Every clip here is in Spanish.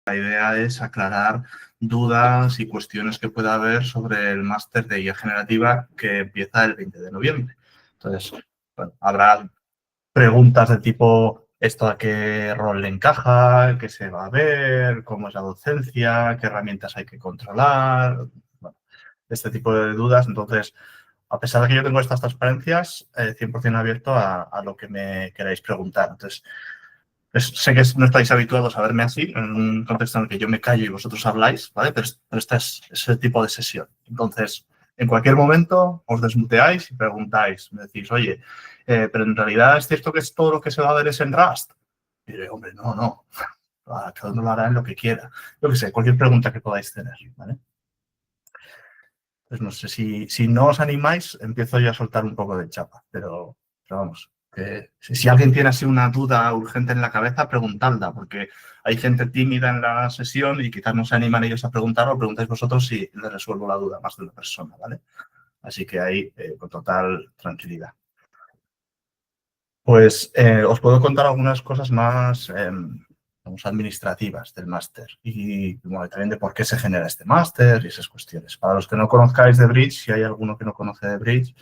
La idea es aclarar dudas y cuestiones que pueda haber sobre el máster de IA generativa que empieza el 20 de noviembre. Entonces, bueno, habrá preguntas de tipo esto a qué rol le encaja, qué se va a ver, cómo es la docencia, qué herramientas hay que controlar, bueno, este tipo de dudas. Entonces, a pesar de que yo tengo estas transparencias, 100% abierto a lo que me queráis preguntar. Entonces, sé que no estáis habituados a verme así, en un contexto en el que yo me callo y vosotros habláis, ¿vale? Pero este es ese tipo de sesión. Entonces, en cualquier momento os desmuteáis y preguntáis. Me decís, oye, pero en realidad es cierto que todo lo que se va a ver es en Rust. Y diré, hombre, no. Cada uno lo hará en lo que quiera. Yo qué sé, cualquier pregunta que podáis tener, ¿vale? Pues no sé, si no os animáis, empiezo yo a soltar un poco de chapa, pero vamos, que si alguien tiene así una duda urgente en la cabeza, preguntadla, porque hay gente tímida en la sesión y quizás no se animan ellos a preguntar o preguntáis vosotros si les resuelvo la duda más de una persona, ¿vale? Así que ahí, con total tranquilidad. Pues os puedo contar algunas cosas más administrativas del máster y bueno, también de por qué se genera este máster y esas cuestiones. Para los que no conozcáis de Bridge, si hay alguno que no conoce de Bridge,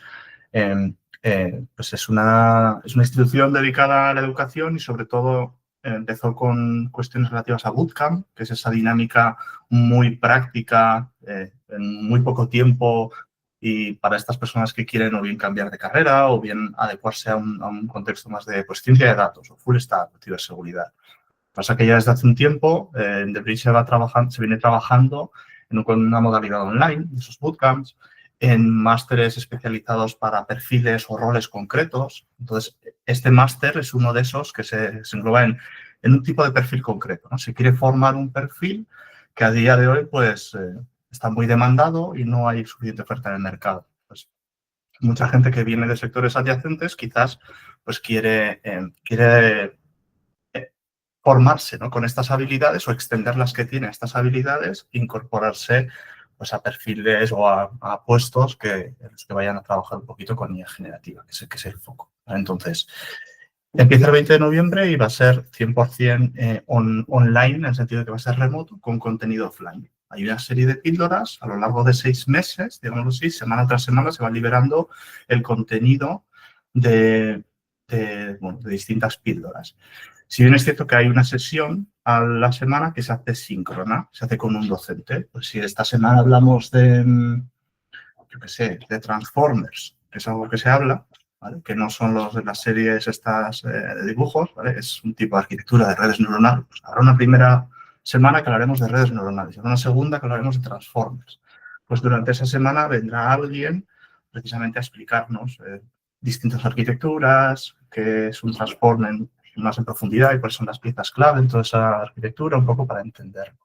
pues es una institución dedicada a la educación y sobre todo empezó con cuestiones relativas a bootcamp, que es esa dinámica muy práctica, en muy poco tiempo y para estas personas que quieren o bien cambiar de carrera o bien adecuarse a un contexto más de pues, ciencia de datos o full stack o ciberseguridad. Pasa que ya desde hace un tiempo en The Bridge se viene trabajando con una modalidad online, esos bootcamps, en másteres especializados para perfiles o roles concretos. Entonces, este máster es uno de esos que se engloba en un tipo de perfil concreto, ¿no? Se quiere formar un perfil que a día de hoy pues, está muy demandado y no hay suficiente oferta en el mercado. Pues, mucha gente que viene de sectores adyacentes quizás pues, quiere formarse, ¿no? Con estas habilidades o extender las que tiene estas habilidades, incorporarse pues, a perfiles o a puestos en los que vayan a trabajar un poquito con IA generativa, que es el foco, ¿vale? Entonces, empieza el 20 de noviembre y va a ser 100% online, en el sentido de que va a ser remoto, con contenido offline. Hay una serie de píldoras a lo largo de 6 meses, digámoslo así, semana tras semana se va liberando el contenido de distintas píldoras. Si bien es cierto que hay una sesión a la semana que se hace síncrona, se hace con un docente. Pues si esta semana hablamos yo qué sé, de Transformers, que es algo que se habla, ¿vale? Que no son los de las series estas de dibujos, ¿vale? Es un tipo de arquitectura de redes neuronales. Pues habrá una primera semana que hablaremos de redes neuronales y habrá una segunda que hablaremos de Transformers. Pues durante esa semana vendrá alguien precisamente a explicarnos distintas arquitecturas, qué es un Transformer más en profundidad y cuáles son las piezas clave en toda esa arquitectura, un poco para entenderlo.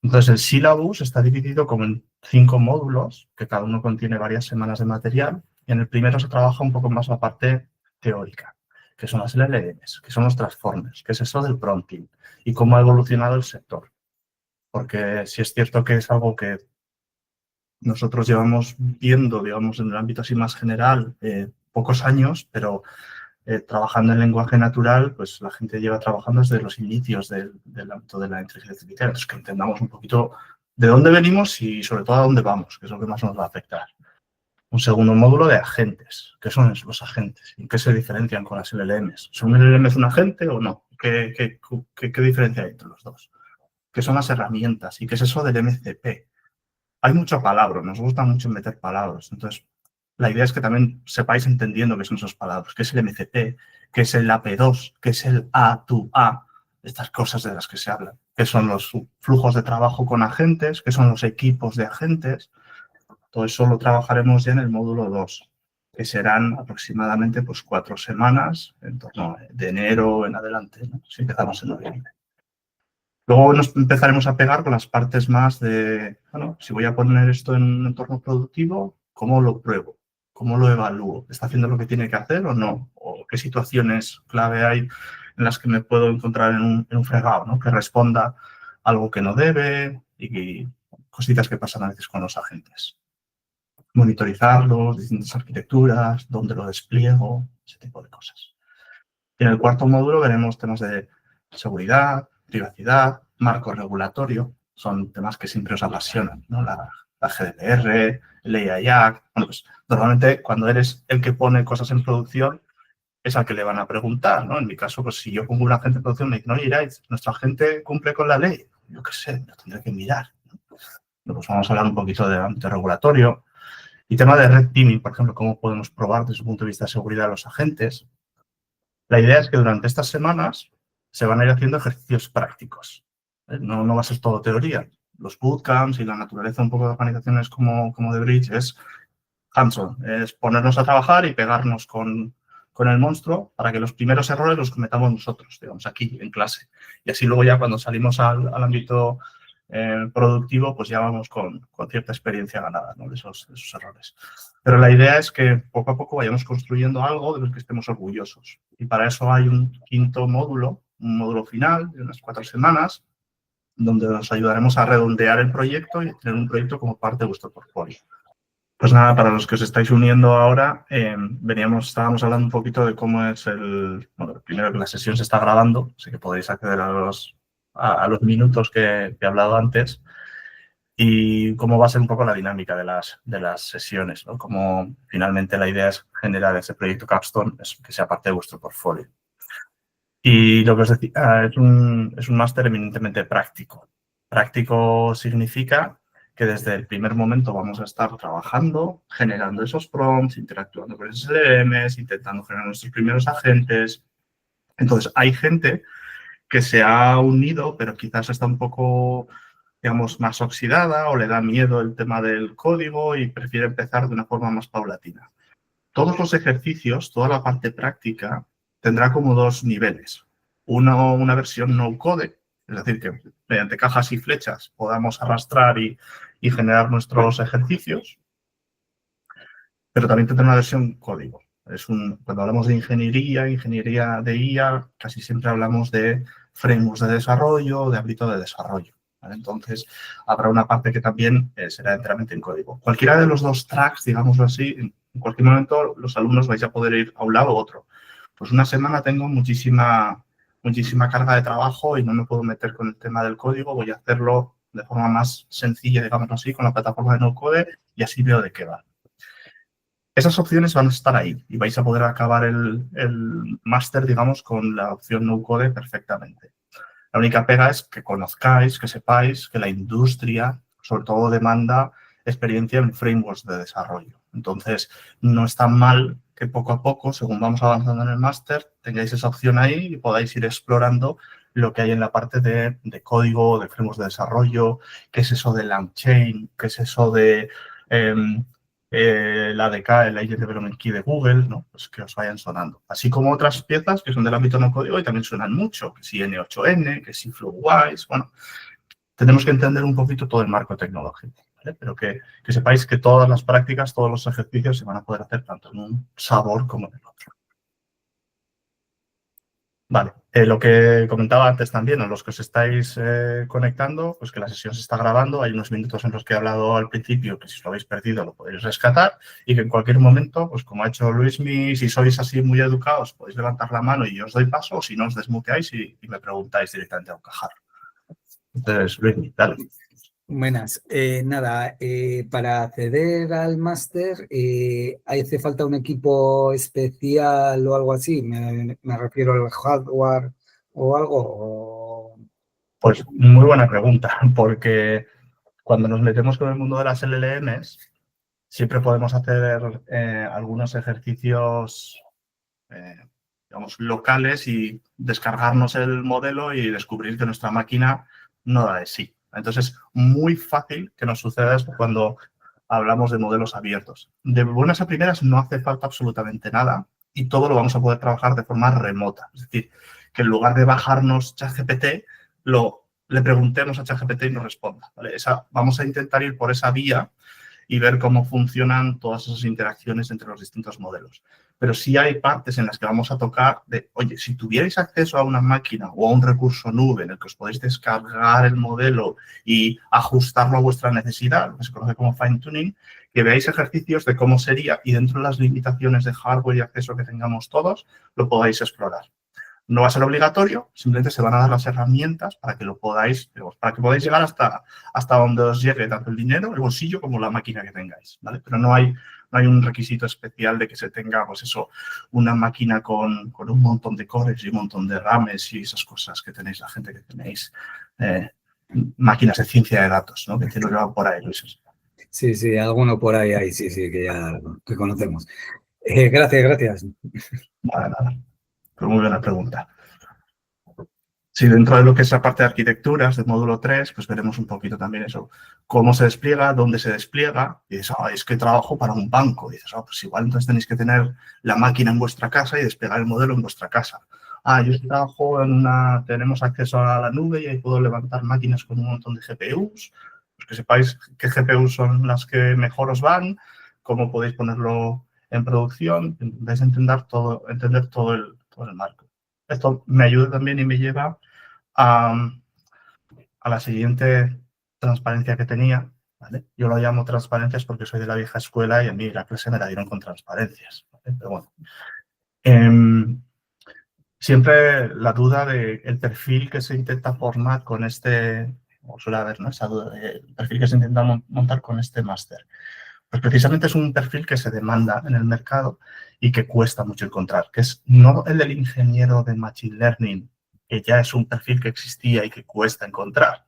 Entonces, el sílabus está dividido como en 5 módulos, que cada uno contiene varias semanas de material, y en el primero se trabaja un poco más la parte teórica, que son las LLMs, que son los transformers, que es eso del prompting, y cómo ha evolucionado el sector. Porque sí es cierto que es algo que nosotros llevamos viendo, digamos, en el ámbito así más general, pocos años, pero trabajando en lenguaje natural, pues la gente lleva trabajando desde los inicios del ámbito de la inteligencia artificial. Entonces, que entendamos un poquito de dónde venimos y sobre todo a dónde vamos, que es lo que más nos va a afectar. Un segundo módulo de agentes. ¿Qué son los agentes? ¿En qué se diferencian con las LLMs? ¿Son un LLM es un agente o no? ¿Qué diferencia hay entre los dos? ¿Qué son las herramientas? ¿Y qué es eso del MCP? Hay mucho palabra, nos gusta mucho meter palabras. Entonces, la idea es que también sepáis entendiendo qué son esos palabras, qué es el MCP, qué es el AP2, qué es el A2A, estas cosas de las que se hablan, qué son los flujos de trabajo con agentes, qué son los equipos de agentes. Todo eso lo trabajaremos ya en el módulo 2, que serán aproximadamente pues, 4 semanas, en torno de enero en adelante, ¿no? Si empezamos en noviembre. Luego nos empezaremos a pegar con las partes más de, bueno, si voy a poner esto en un entorno productivo, ¿cómo lo pruebo? ¿Cómo lo evalúo? ¿Está haciendo lo que tiene que hacer o no? ¿O qué situaciones clave hay en las que me puedo encontrar en un fregado, ¿no? Que responda algo que no debe y cositas que pasan a veces con los agentes. Monitorizarlos, distintas arquitecturas, dónde lo despliego, ese tipo de cosas. Y en el cuarto módulo veremos temas de seguridad, privacidad, marco regulatorio, son temas que siempre os apasionan, ¿no? La GDPR, el AI Act. Bueno, pues normalmente cuando eres el que pone cosas en producción es al que le van a preguntar, ¿no? En mi caso, pues si yo pongo un agente de producción, me dicen, oye, Irais, ¿nuestro agente cumple con la ley? Yo qué sé, lo tendré que mirar, ¿no? Pues vamos a hablar un poquito de ámbito regulatorio. Y tema de red teaming, por ejemplo, cómo podemos probar desde el punto de vista de seguridad a los agentes. La idea es que durante estas semanas se van a ir haciendo ejercicios prácticos. No va a ser todo teoría. Los bootcamps y la naturaleza un poco de organizaciones como The Bridge es hands-on, es ponernos a trabajar y pegarnos con el monstruo para que los primeros errores los cometamos nosotros, digamos, aquí en clase. Y así luego ya cuando salimos al ámbito productivo, pues ya vamos con cierta experiencia ganada, ¿no? de esos errores. Pero la idea es que poco a poco vayamos construyendo algo de lo que estemos orgullosos. Y para eso hay un quinto módulo, un módulo final de unas 4 semanas, donde os ayudaremos a redondear el proyecto y tener un proyecto como parte de vuestro portfolio. Pues nada, para los que os estáis uniendo ahora, estábamos hablando un poquito de cómo es bueno, primero que la sesión se está grabando, así que podéis acceder a los minutos que he hablado antes y cómo va a ser un poco la dinámica de las sesiones, ¿no? Como finalmente la idea es generar ese proyecto Capstone que sea parte de vuestro portfolio. Y lo que os decía, es un máster eminentemente práctico. Práctico significa que desde el primer momento vamos a estar trabajando, generando esos prompts, interactuando con esos LLMs, intentando generar nuestros primeros agentes. Entonces, hay gente que se ha unido, pero quizás está un poco, digamos, más oxidada o le da miedo el tema del código y prefiere empezar de una forma más paulatina. Todos los ejercicios, toda la parte práctica, tendrá como 2 niveles. Una versión no-code, es decir, que mediante cajas y flechas podamos arrastrar y generar nuestros ejercicios, pero también tendrá una versión código. Cuando hablamos de ingeniería de IA, casi siempre hablamos de frameworks de desarrollo, de ámbito de desarrollo, ¿vale? Entonces, habrá una parte que también será enteramente en código. Cualquiera de los 2 tracks, digámoslo así, en cualquier momento los alumnos vais a poder ir a un lado u otro. Pues una semana tengo muchísima carga de trabajo y no me puedo meter con el tema del código, voy a hacerlo de forma más sencilla, digámoslo así, con la plataforma de no-code y así veo de qué va. Esas opciones van a estar ahí y vais a poder acabar el máster, digamos, con la opción no-code perfectamente. La única pega es que conozcáis, que sepáis que la industria, sobre todo, demanda experiencia en frameworks de desarrollo. Entonces, no es tan mal que poco a poco, según vamos avanzando en el máster, tengáis esa opción ahí y podáis ir explorando lo que hay en la parte de código, de frameworks de desarrollo, qué es eso de LangChain, qué es eso de la ADK, el Agent Development Key de Google, ¿no? Pues que os vayan sonando. Así como otras piezas que son del ámbito no código y también suenan mucho, que si N8N, que si FlowWise, bueno, tenemos que entender un poquito todo el marco tecnológico, ¿vale? Pero que sepáis que todas las prácticas, todos los ejercicios se van a poder hacer tanto en un sabor como en el otro. Vale, lo que comentaba antes también, a los que os estáis conectando, pues que la sesión se está grabando, hay unos minutos en los que he hablado al principio, que si lo habéis perdido lo podéis rescatar y que en cualquier momento, pues como ha hecho Luismi, si sois así muy educados, podéis levantar la mano y yo os doy paso, o si no os desmuteáis y me preguntáis directamente a un cajar. Entonces, Luismi, dale. Buenas. Nada, para acceder al máster, ¿hace falta un equipo especial o algo así? Me refiero al hardware o algo. Pues muy buena pregunta, porque cuando nos metemos con el mundo de las LLMs, siempre podemos hacer algunos ejercicios, digamos, locales y descargarnos el modelo y descubrir que nuestra máquina no da de sí. Entonces, es muy fácil que nos suceda esto cuando hablamos de modelos abiertos. De buenas a primeras no hace falta absolutamente nada y todo lo vamos a poder trabajar de forma remota. Es decir, que en lugar de bajarnos ChatGPT, le preguntemos a ChatGPT y nos responda, ¿vale? Vamos a intentar ir por esa vía y ver cómo funcionan todas esas interacciones entre los distintos modelos. Pero sí hay partes en las que vamos a tocar de, oye, si tuvierais acceso a una máquina o a un recurso nube en el que os podéis descargar el modelo y ajustarlo a vuestra necesidad, lo que se conoce como fine-tuning, que veáis ejercicios de cómo sería y dentro de las limitaciones de hardware y acceso que tengamos todos, lo podáis explorar. No va a ser obligatorio, simplemente se van a dar las herramientas para que podáis llegar hasta donde os llegue tanto el dinero, el bolsillo, como la máquina que tengáis, ¿vale? Pero no hay un requisito especial de que se tenga, pues eso, una máquina con un montón de cores y un montón de rames y esas cosas que tenéis, la gente que tenéis máquinas de ciencia de datos, ¿no? Que entiendo que van por ahí, Luis. Sí, sí, alguno por ahí hay, sí, sí, que conocemos. Gracias. Nada. Pero muy buena pregunta. Sí, dentro de lo que es la parte de arquitecturas del módulo 3, pues veremos un poquito también eso, cómo se despliega, dónde se despliega, y dices, es que trabajo para un banco, y dices, pues igual entonces tenéis que tener la máquina en vuestra casa y desplegar el modelo en vuestra casa. Yo trabajo tenemos acceso a la nube y ahí puedo levantar máquinas con un montón de GPUs, pues que sepáis qué GPUs son las que mejor os van, cómo podéis ponerlo en producción, intentáis entender todo el marco. Esto me ayuda también y me lleva a la siguiente transparencia que tenía, ¿vale? Yo lo llamo transparencias porque soy de la vieja escuela y a mí la clase me la dieron con transparencias, ¿vale? Pero bueno, siempre la duda del perfil que se intenta formar con o suele haber, ¿no? Esa duda del perfil que se intenta montar con este máster. Pues precisamente es un perfil que se demanda en el mercado y que cuesta mucho encontrar, que es no el del ingeniero de Machine Learning, que ya es un perfil que existía y que cuesta encontrar.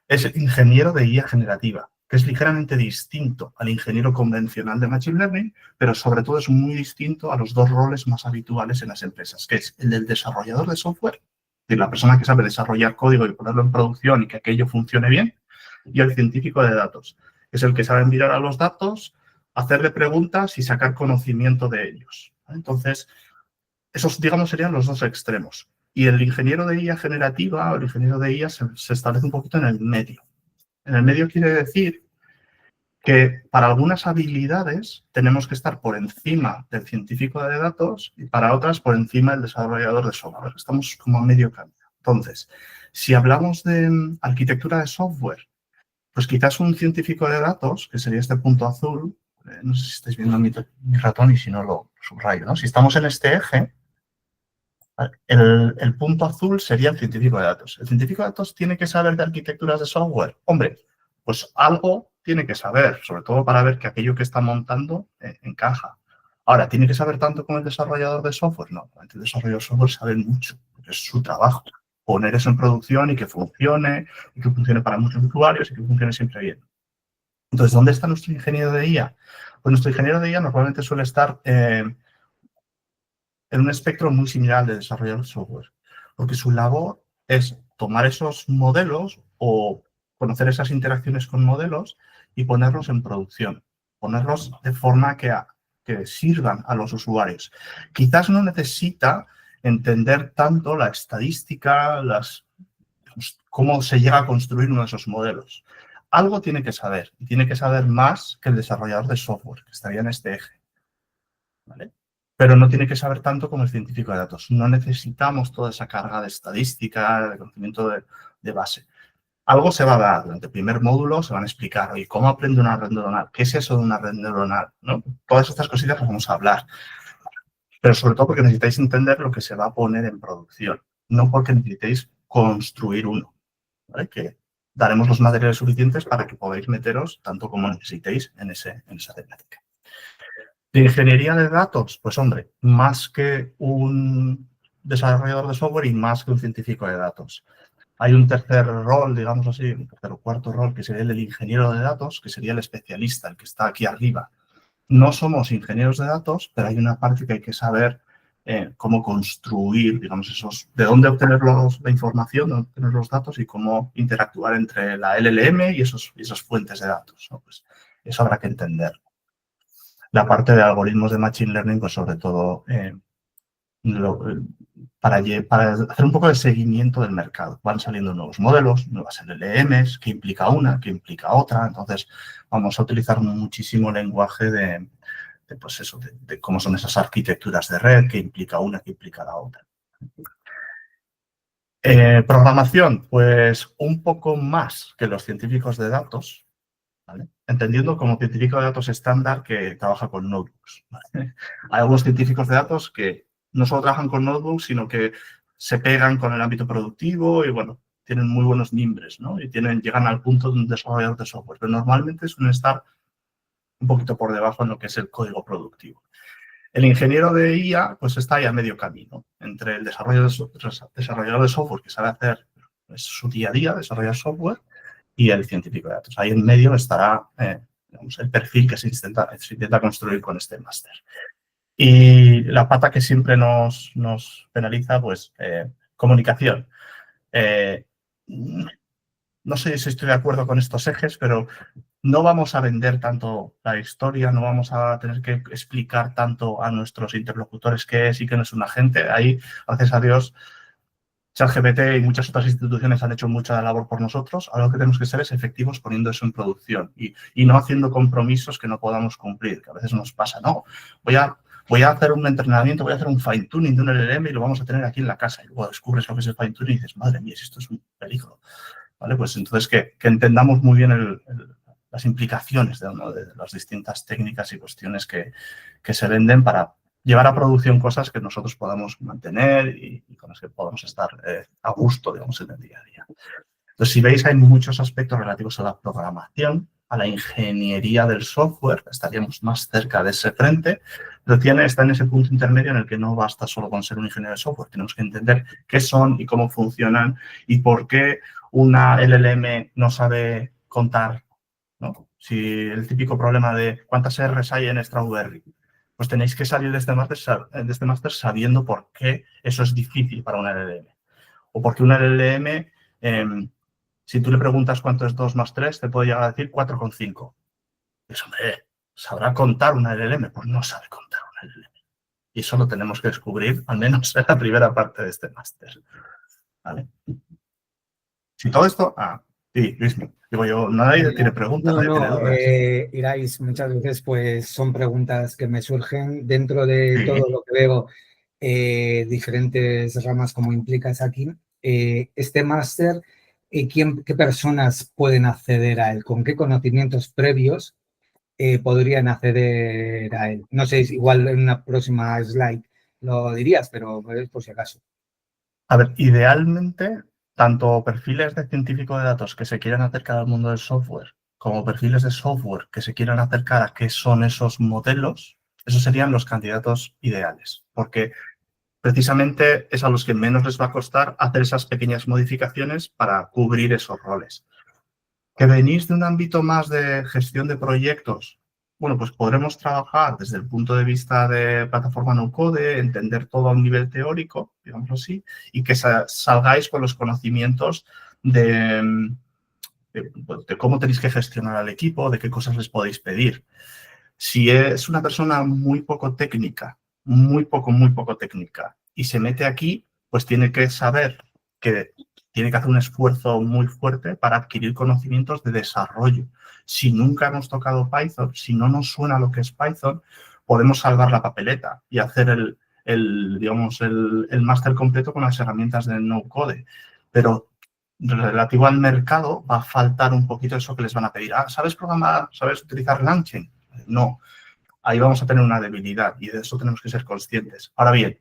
Es el ingeniero de IA generativa, que es ligeramente distinto al ingeniero convencional de Machine Learning, pero sobre todo es muy distinto a los dos roles más habituales en las empresas, que es el del desarrollador de software, es decir, la persona que sabe desarrollar código y ponerlo en producción y que aquello funcione bien, y el científico de datos, que es el que sabe mirar a los datos, hacerle preguntas y sacar conocimiento de ellos. Entonces, esos, digamos, serían los dos extremos. Y el ingeniero de IA generativa o el ingeniero de IA se establece un poquito en el medio. En el medio quiere decir que para algunas habilidades tenemos que estar por encima del científico de datos y para otras por encima del desarrollador de software. Estamos como a medio camino. Entonces, si hablamos de arquitectura de software, pues quizás un científico de datos, que sería este punto azul, no sé si estáis viendo mi ratón y si no lo subrayo, ¿no? Si estamos en este eje, el punto azul sería el científico de datos. ¿El científico de datos tiene que saber de arquitecturas de software? Hombre, pues algo tiene que saber, sobre todo para ver que aquello que está montando encaja. Ahora, ¿tiene que saber tanto como el desarrollador de software? No, el desarrollador de software sabe mucho, porque es su trabajo. Poner eso en producción y que funcione para muchos usuarios y que funcione siempre bien. Entonces, ¿dónde está nuestro ingeniero de IA? Pues nuestro ingeniero de IA normalmente suele estar en un espectro muy similar al de desarrollar software, porque su labor es tomar esos modelos o conocer esas interacciones con modelos y ponerlos en producción, ponerlos de forma que sirvan a los usuarios. Quizás no necesita entender tanto la estadística, cómo se llega a construir uno de esos modelos. Algo tiene que saber, y tiene que saber más que el desarrollador de software, que estaría en este eje, ¿vale? Pero no tiene que saber tanto como el científico de datos. No necesitamos toda esa carga de estadística, de conocimiento de base. Algo se va a dar. Durante el primer módulo se van a explicar, oye, ¿cómo aprende una red neuronal? ¿Qué es eso de una red neuronal? ¿No? Todas estas cositas las vamos a hablar. Pero sobre todo porque necesitáis entender lo que se va a poner en producción, no porque necesitéis construir uno, ¿vale? Que daremos los materiales suficientes para que podáis meteros tanto como necesitéis en esa temática. De ingeniería de datos, pues hombre, más que un desarrollador de software y más que un científico de datos. Hay un tercer rol, digamos así, un tercer o cuarto rol, que sería el del ingeniero de datos, que sería el especialista, el que está aquí arriba. No somos ingenieros de datos, pero hay una parte que hay que saber cómo construir, digamos, de dónde obtener la información, de dónde obtener los datos y cómo interactuar entre la LLM y esas fuentes de datos, ¿no? Pues eso habrá que entenderlo. La parte de algoritmos de Machine Learning, pues sobre todo para hacer un poco de seguimiento del mercado. Van saliendo nuevos modelos, nuevas LLMs, qué implica una, qué implica otra. Entonces, vamos a utilizar muchísimo lenguaje de cómo son esas arquitecturas de red, qué implica una, qué implica la otra. Programación, pues un poco más que los científicos de datos, ¿vale? Entendiendo como científico de datos estándar que trabaja con notebooks, ¿vale? Hay algunos científicos de datos que no solo trabajan con notebooks, sino que se pegan con el ámbito productivo y, bueno, tienen muy buenos mimbres, ¿no? Y llegan al punto de un desarrollador de software, pero normalmente suelen estar un poquito por debajo en lo que es el código productivo. El ingeniero de IA, pues está ahí a medio camino entre el desarrollador de software que sabe hacer su día a día, desarrollar software, y el científico de datos. Ahí en medio estará digamos, el perfil que se intenta construir con este máster. Y la pata que siempre nos penaliza, pues, comunicación. No sé si estoy de acuerdo con estos ejes, pero no vamos a vender tanto la historia, no vamos a tener que explicar tanto a nuestros interlocutores qué es y qué no es un agente. Ahí, gracias a Dios, ChatGPT y muchas otras instituciones han hecho mucha labor por nosotros. Ahora lo que tenemos que ser es efectivos poniendo eso en producción y no haciendo compromisos que no podamos cumplir, que a veces nos pasa. No, voy a hacer un entrenamiento, voy a hacer un fine-tuning de un LLM y lo vamos a tener aquí en la casa. Y luego descubres lo que es el fine-tuning y dices, madre mía, si esto es un peligro. ¿Vale? Pues entonces que entendamos muy bien las implicaciones de las distintas técnicas y cuestiones que se venden para llevar a producción cosas que nosotros podamos mantener y con las que podamos estar a gusto, digamos, en el día a día. Entonces, si veis, hay muchos aspectos relativos a la programación, a la ingeniería del software, estaríamos más cerca de ese frente, pero está en ese punto intermedio en el que no basta solo con ser un ingeniero de software, tenemos que entender qué son y cómo funcionan y por qué una LLM no sabe contar, ¿no? Si el típico problema de cuántas R's hay en Strawberry, pues tenéis que salir de este máster sabiendo por qué eso es difícil para una LLM. O porque una LLM, si tú le preguntas cuánto es 2 más 3, te puede llegar a decir 4,5. Pues, hombre, ¿sabrá contar una LLM? Pues no sabe contar una LLM. Y eso lo tenemos que descubrir, al menos en la primera parte de este máster. ¿Vale? Si todo esto... sí, Luis, digo yo, nadie tiene preguntas, nadie tiene dudas. Irais, muchas veces pues son preguntas que me surgen dentro de todo lo que veo, diferentes ramas como implicas aquí. Este máster, ¿qué personas pueden acceder a él? ¿Con qué conocimientos previos podrían acceder a él? No sé, igual en una próxima slide lo dirías, pero por si acaso. A ver, idealmente, tanto perfiles de científico de datos que se quieran acercar al mundo del software, como perfiles de software que se quieran acercar a qué son esos modelos, esos serían los candidatos ideales, porque precisamente es a los que menos les va a costar hacer esas pequeñas modificaciones para cubrir esos roles. ¿Que venís de un ámbito más de gestión de proyectos? Bueno, pues podremos trabajar desde el punto de vista de plataforma no-code, entender todo a un nivel teórico, digamos así, y que salgáis con los conocimientos de cómo tenéis que gestionar al equipo, de qué cosas les podéis pedir. Si es una persona muy poco técnica, muy poco técnica, y se mete aquí, pues tiene que saber que tiene que hacer un esfuerzo muy fuerte para adquirir conocimientos de desarrollo. Si nunca hemos tocado Python, si no nos suena lo que es Python, podemos salvar la papeleta y hacer digamos, el máster completo con las herramientas de no-code. Pero relativo al mercado, va a faltar un poquito eso que les van a pedir. ¿Sabes programar? ¿Sabes utilizar LangChain? No. Ahí vamos a tener una debilidad y de eso tenemos que ser conscientes. Ahora bien,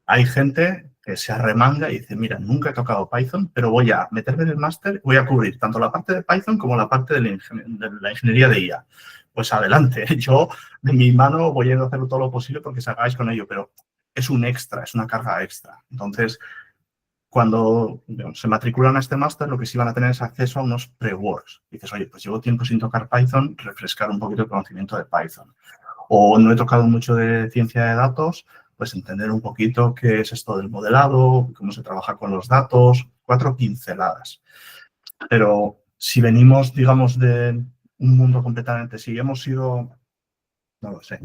hay gente que se arremanga y dice, mira, nunca he tocado Python, pero voy a meterme en el máster, voy a cubrir tanto la parte de Python como la parte de la ingeniería de IA. Pues adelante, yo de mi mano voy a hacer todo lo posible porque salgáis con ello, pero es un extra, es una carga extra. Entonces, cuando se matriculan a este máster, lo que sí van a tener es acceso a unos pre-works. Dices, oye, pues llevo tiempo sin tocar Python, refrescar un poquito el conocimiento de Python. O no he tocado mucho de ciencia de datos, pues entender un poquito qué es esto del modelado, cómo se trabaja con los datos, 4 pinceladas. Pero si venimos, digamos, de un mundo completamente, si hemos sido, no lo sé,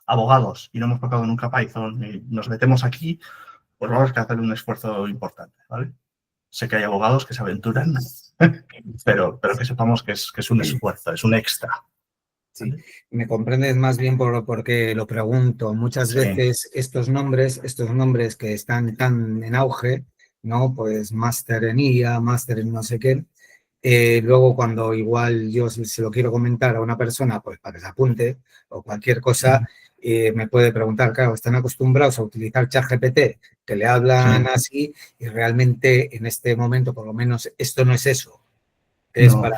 abogados y no hemos tocado nunca Python y nos metemos aquí, pues vamos a hacer un esfuerzo importante, ¿vale? Sé que hay abogados que se aventuran, pero que sepamos que es un esfuerzo, es un extra. Sí, me comprendes más bien porque lo pregunto. Muchas veces estos nombres que están tan en auge, ¿no? Pues máster en IA, máster en no sé qué. Luego cuando igual yo se lo quiero comentar a una persona, pues para que se apunte o cualquier cosa, me puede preguntar, claro, están acostumbrados a utilizar ChatGPT, que le hablan Sí. así, y realmente en este momento, por lo menos, esto no es eso. Es No. para...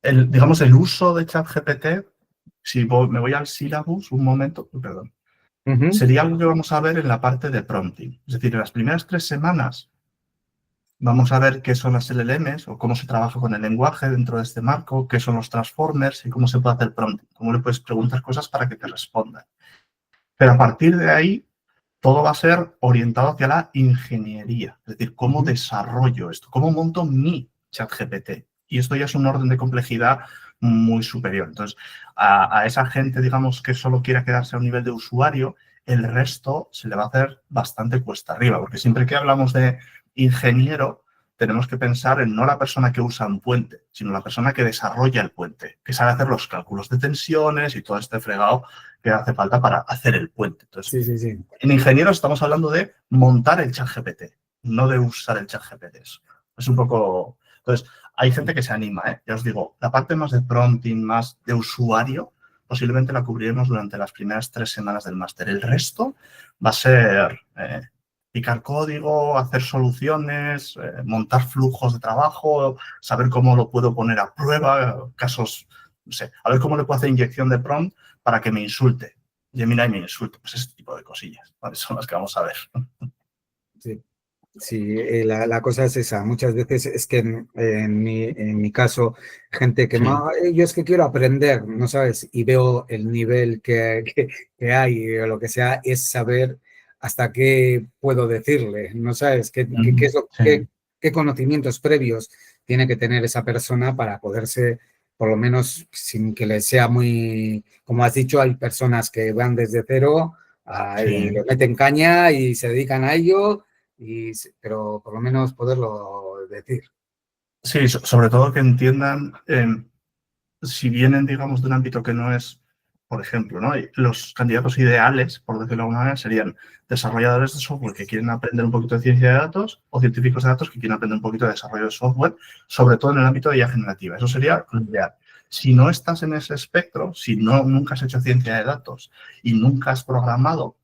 Digamos, el uso de ChatGPT, si me voy al syllabus, un momento, perdón, sería algo que vamos a ver en la parte de prompting. Es decir, en las primeras 3 semanas vamos a ver qué son las LLMs o cómo se trabaja con el lenguaje dentro de este marco, qué son los transformers y cómo se puede hacer prompting, cómo le puedes preguntar cosas para que te respondan. Pero a partir de ahí, todo va a ser orientado hacia la ingeniería, es decir, cómo desarrollo esto, cómo monto mi ChatGPT. Y esto ya es un orden de complejidad muy superior. Entonces, a esa gente, digamos, que solo quiera quedarse a un nivel de usuario, el resto se le va a hacer bastante cuesta arriba, porque siempre que hablamos de ingeniero, tenemos que pensar en no la persona que usa un puente, sino la persona que desarrolla el puente, que sabe hacer los cálculos de tensiones y todo este fregado que hace falta para hacer el puente. Entonces, Sí. en ingenieros estamos hablando de montar el ChatGPT, no de usar el ChatGPT. Es un poco... Entonces, hay gente que se anima, ¿eh? Ya os digo, la parte más de prompting, más de usuario, posiblemente la cubriremos durante las primeras 3 semanas del máster. El resto va a ser picar código, hacer soluciones, montar flujos de trabajo, saber cómo lo puedo poner a prueba, casos, no sé, a ver cómo le puedo hacer inyección de prompt para que me insulte. Gemini me insulta, pues ese tipo de cosillas, ¿vale? Son las que vamos a ver. Sí, la cosa es esa. Muchas veces es que en mi caso, gente que Sí, más, yo es que quiero aprender, ¿no sabes? Y veo el nivel que hay o lo que sea, es saber hasta qué puedo decirle, ¿no sabes? sí, Qué conocimientos previos tiene que tener esa persona para poderse, por lo menos sin que le sea muy, como has dicho, hay personas que van desde cero y sí. le meten caña y se dedican a ello pero por lo menos poderlo decir. Sí, sobre todo que entiendan, si vienen, digamos, de un ámbito que no es, por ejemplo, ¿no? Los candidatos ideales, por decirlo de alguna manera, serían desarrolladores de software que quieren aprender un poquito de ciencia de datos o científicos de datos que quieren aprender un poquito de desarrollo de software, sobre todo en el ámbito de IA generativa. Eso sería lo ideal. Si no estás en ese espectro, si nunca has hecho ciencia de datos y nunca has programado,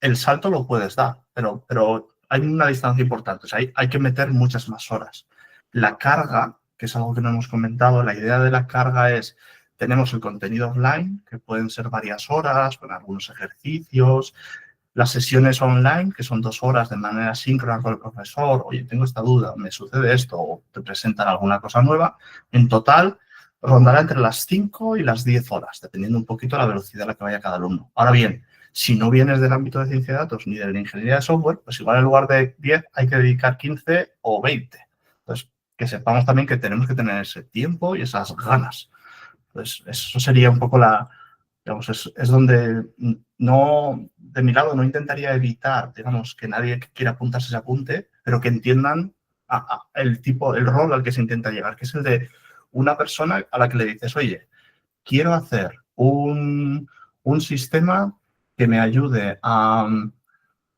el salto lo puedes dar, pero hay una distancia importante. O sea, hay que meter muchas más horas. La carga, que es algo que no hemos comentado, la idea de la carga es, tenemos el contenido offline, que pueden ser varias horas, con algunos ejercicios, las sesiones online, que son 2 horas de manera síncrona con el profesor, oye, tengo esta duda, me sucede esto, o te presentan alguna cosa nueva. En total, rondará entre las 5 y las 10 horas, dependiendo un poquito de la velocidad a la que vaya cada alumno. Ahora bien, si no vienes del ámbito de ciencia de datos ni de la ingeniería de software, pues igual en lugar de 10 hay que dedicar 15 o 20. Entonces, que sepamos también que tenemos que tener ese tiempo y esas ganas. Entonces, eso sería un poco digamos, es donde no, de mi lado, no intentaría evitar, digamos, que nadie que quiera apuntarse se apunte, pero que entiendan el rol al que se intenta llegar, que es el de una persona a la que le dices, oye, quiero hacer un sistema que me ayude a,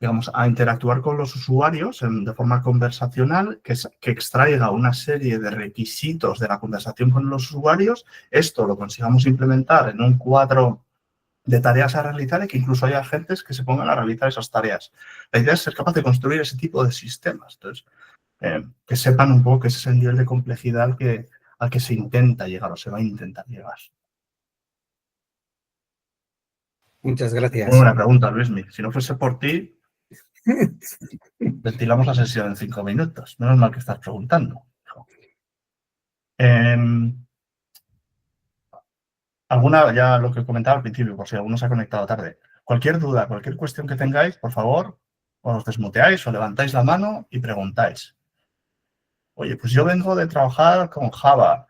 digamos, a interactuar con los usuarios de forma conversacional, que extraiga una serie de requisitos de la conversación con los usuarios, esto lo consigamos implementar en un cuadro de tareas a realizar y que incluso haya agentes que se pongan a realizar esas tareas. La idea es ser capaz de construir ese tipo de sistemas. Entonces, que sepan un poco que ese es el nivel de complejidad al que se intenta llegar o se va a intentar llegar. Muchas Muy gracias. buena pregunta, Luismi. Si no fuese por ti, ventilamos la sesión en 5 minutos. Menos mal que estás preguntando. Alguna, ya lo que comentaba al principio, por si alguno se ha conectado tarde. Cualquier duda, cualquier cuestión que tengáis, por favor, os desmuteáis o levantáis la mano y preguntáis. Oye, pues yo vengo de trabajar con Java.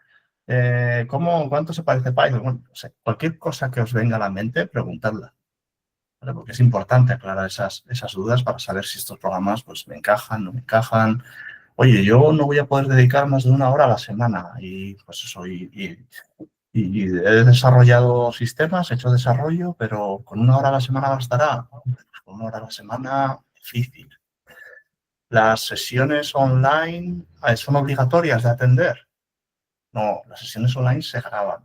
¿Cuánto se parece a Python? Bueno, no sé, cualquier cosa que os venga a la mente, preguntadla. ¿Vale? Porque es importante aclarar esas dudas para saber si estos programas pues, me encajan, no me encajan. Oye, yo no voy a poder dedicar más de 1 hora a la semana y pues eso, y he desarrollado sistemas, he hecho desarrollo, pero ¿con 1 hora a la semana bastará? Con 1 hora a la semana, difícil. ¿Las sesiones online son obligatorias de atender? No, las sesiones online se graban.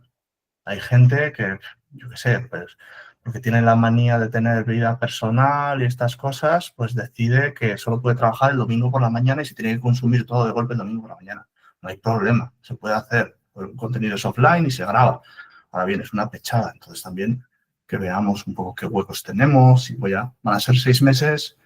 Hay gente que, yo qué sé, pues porque tiene la manía de tener vida personal y estas cosas, pues decide que solo puede trabajar el domingo por la mañana y se tiene que consumir todo de golpe el domingo por la mañana. No hay problema, se puede hacer. Un contenido es offline y se graba. Ahora bien, es una pechada, entonces también que veamos un poco qué huecos tenemos y pues ya, van a ser 6 meses.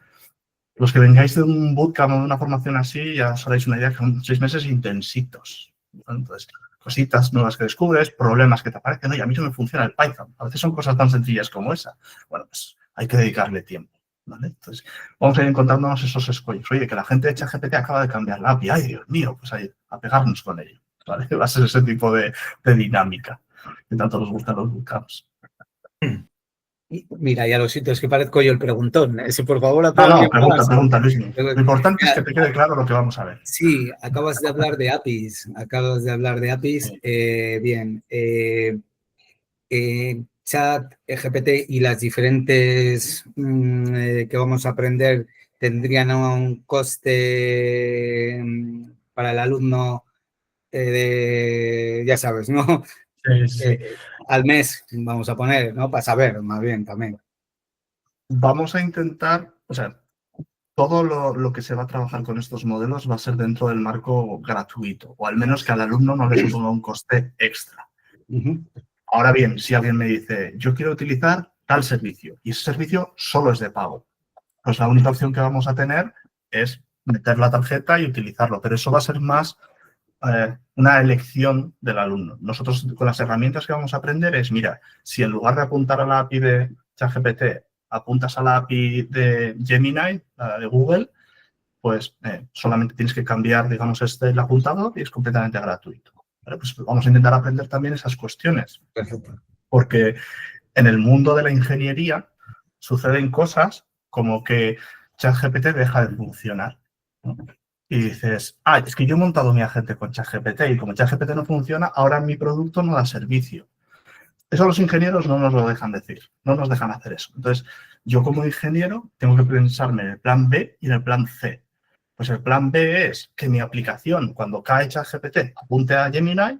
Los que vengáis de un bootcamp o de una formación así, ya os haréis una idea que son 6 meses intensitos. Entonces, cositas nuevas que descubres, problemas que te aparecen. Oye, a mí no me funciona el Python. A veces son cosas tan sencillas como esa. Bueno, pues hay que dedicarle tiempo, ¿vale? Entonces, vamos a ir encontrándonos esos escollos. Oye, que la gente de ChatGPT acaba de cambiar la API. Ay, Dios mío, pues ahí, a pegarnos con ello, ¿vale? Va a ser ese tipo de dinámica que tanto nos gustan los bootcamps. Mira, ya los sitios que parezco yo el preguntón. Ese, por favor, a todo No, alguien más. pregunta, Luis. Lo importante es que te quede claro lo que vamos a ver. Sí, acabas de hablar de APIs. Sí. Bien. Chat, GPT y las diferentes que vamos a aprender tendrían un coste para el alumno ya sabes, ¿no? Sí. Al mes, vamos a poner, ¿no? Para saber, más bien, también. Vamos a intentar, o sea, todo lo que se va a trabajar con estos modelos va a ser dentro del marco gratuito, o al menos que al alumno no le suponga un coste extra. Ahora bien, si alguien me dice, yo quiero utilizar tal servicio, y ese servicio solo es de pago, pues la única opción que vamos a tener es meter la tarjeta y utilizarlo, pero eso va a ser más una elección del alumno. Nosotros con las herramientas que vamos a aprender es, mira, si en lugar de apuntar a la API de ChatGPT, apuntas a la API de Gemini, la de Google, pues solamente tienes que cambiar, digamos, el apuntador y es completamente gratuito. ¿Vale? Pues vamos a intentar aprender también esas cuestiones. Perfecto. Porque en el mundo de la ingeniería suceden cosas como que ChatGPT deja de funcionar, ¿no? Y dices, es que yo he montado mi agente con ChatGPT y como ChatGPT no funciona, ahora mi producto no da servicio. Eso los ingenieros no nos lo dejan decir, no nos dejan hacer eso. Entonces, yo como ingeniero tengo que pensarme en el plan B y en el plan C. Pues el plan B es que mi aplicación, cuando cae ChatGPT, apunte a Gemini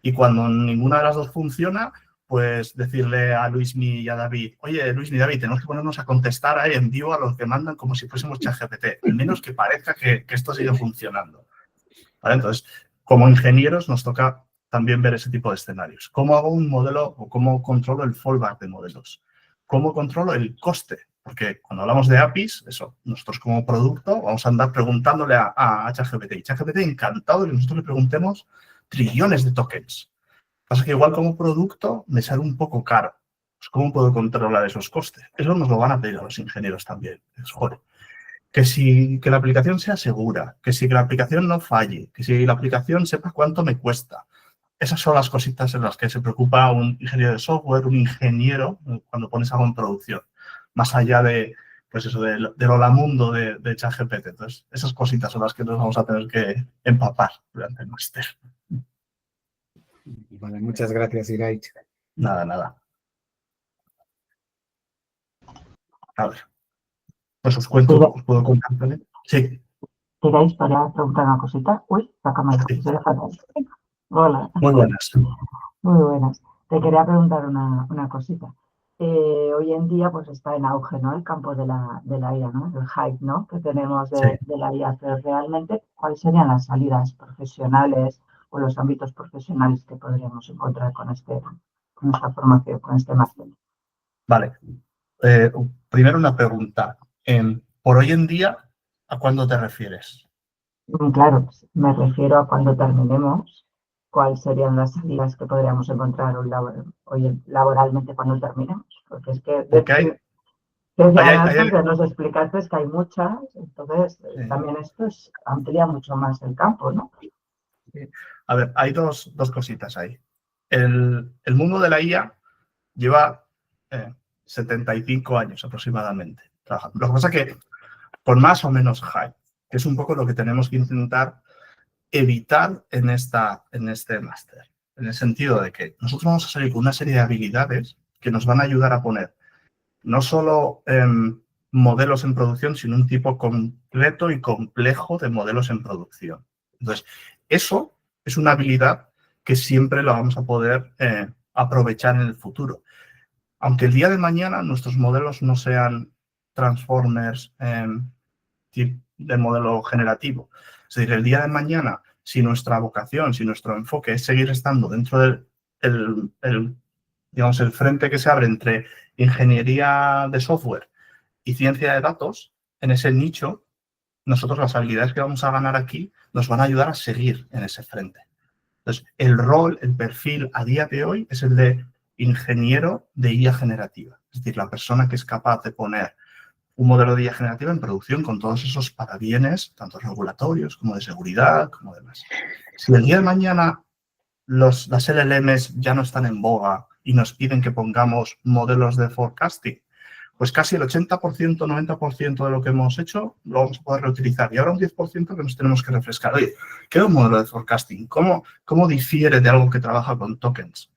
y cuando ninguna de las dos funciona, pues decirle a Luismi y a David, oye, Luismi y David, tenemos que ponernos a contestar ahí en vivo a los que mandan como si fuésemos ChatGPT, al menos que parezca que esto sigue funcionando. ¿Vale? Entonces, como ingenieros nos toca también ver ese tipo de escenarios. ¿Cómo hago un modelo o cómo controlo el fallback de modelos? ¿Cómo controlo el coste? Porque cuando hablamos de APIs, eso, nosotros como producto vamos a andar preguntándole a ChatGPT. Y ChatGPT encantado de que nosotros le preguntemos trillones de tokens. Pasa que igual como producto me sale un poco caro. Pues ¿cómo puedo controlar esos costes? Eso nos lo van a pedir a los ingenieros también. Joder, que la aplicación sea segura, que la aplicación no falle, que si la aplicación sepa cuánto me cuesta. Esas son las cositas en las que se preocupa un ingeniero de software, un ingeniero, cuando pones algo en producción, más allá de, pues eso, del holamundo de ChatGPT. Entonces, esas cositas son las que nos vamos a tener que empapar durante el máster. Vale, muchas gracias, Iraich. Nada. A ver, pues os cuento, os puedo contar también. Sí. ¿Queréis para preguntar una cosita? Uy, la cámara, Sí. se ve fatal. Hola. Muy buenas. Muy buenas. Te quería preguntar una cosita. Hoy en día pues está en auge, ¿no? El campo de la IA, ¿no? El hype, ¿no? Que tenemos de la IA, pero realmente, ¿cuáles serían las salidas profesionales o los ámbitos profesionales que podríamos encontrar con esta formación, con este máster? Vale. Primero una pregunta. Por hoy en día, ¿a cuándo te refieres? Claro, me refiero a cuando terminemos, cuáles serían las salidas que podríamos encontrar hoy laboralmente cuando terminemos. Porque es que Porque antes nos explicaste que hay muchas, entonces también esto amplía mucho más el campo, ¿no? A ver, hay dos cositas ahí. El mundo de la IA lleva 75 años aproximadamente trabajando. Lo que pasa es que con más o menos hype, que es un poco lo que tenemos que intentar evitar en este máster. En el sentido de que nosotros vamos a salir con una serie de habilidades que nos van a ayudar a poner no solo modelos en producción, sino un tipo completo y complejo de modelos en producción. Entonces, eso es una habilidad que siempre lo vamos a poder aprovechar en el futuro. aunque el día de mañana nuestros modelos no sean transformers de modelo generativo. Es decir, el día de mañana, si nuestra vocación, si nuestro enfoque es seguir estando dentro del digamos, el frente que se abre entre ingeniería de software y ciencia de datos, en ese nicho, nosotros las habilidades que vamos a ganar aquí nos van a ayudar a seguir en ese frente. Entonces, el rol, el perfil a día de hoy es el de ingeniero de IA generativa. Es decir, la persona que es capaz de poner un modelo de IA generativa en producción con todos esos parabienes, tanto regulatorios como de seguridad, como demás. Si el día de mañana las LLMs ya no están en boga y nos piden que pongamos modelos de forecasting, pues casi el 80%, 90% de lo que hemos hecho lo vamos a poder reutilizar. Y ahora un 10% que nos tenemos que refrescar. Oye, ¿qué es un modelo de forecasting? ¿Cómo difiere de algo que trabaja con tokens?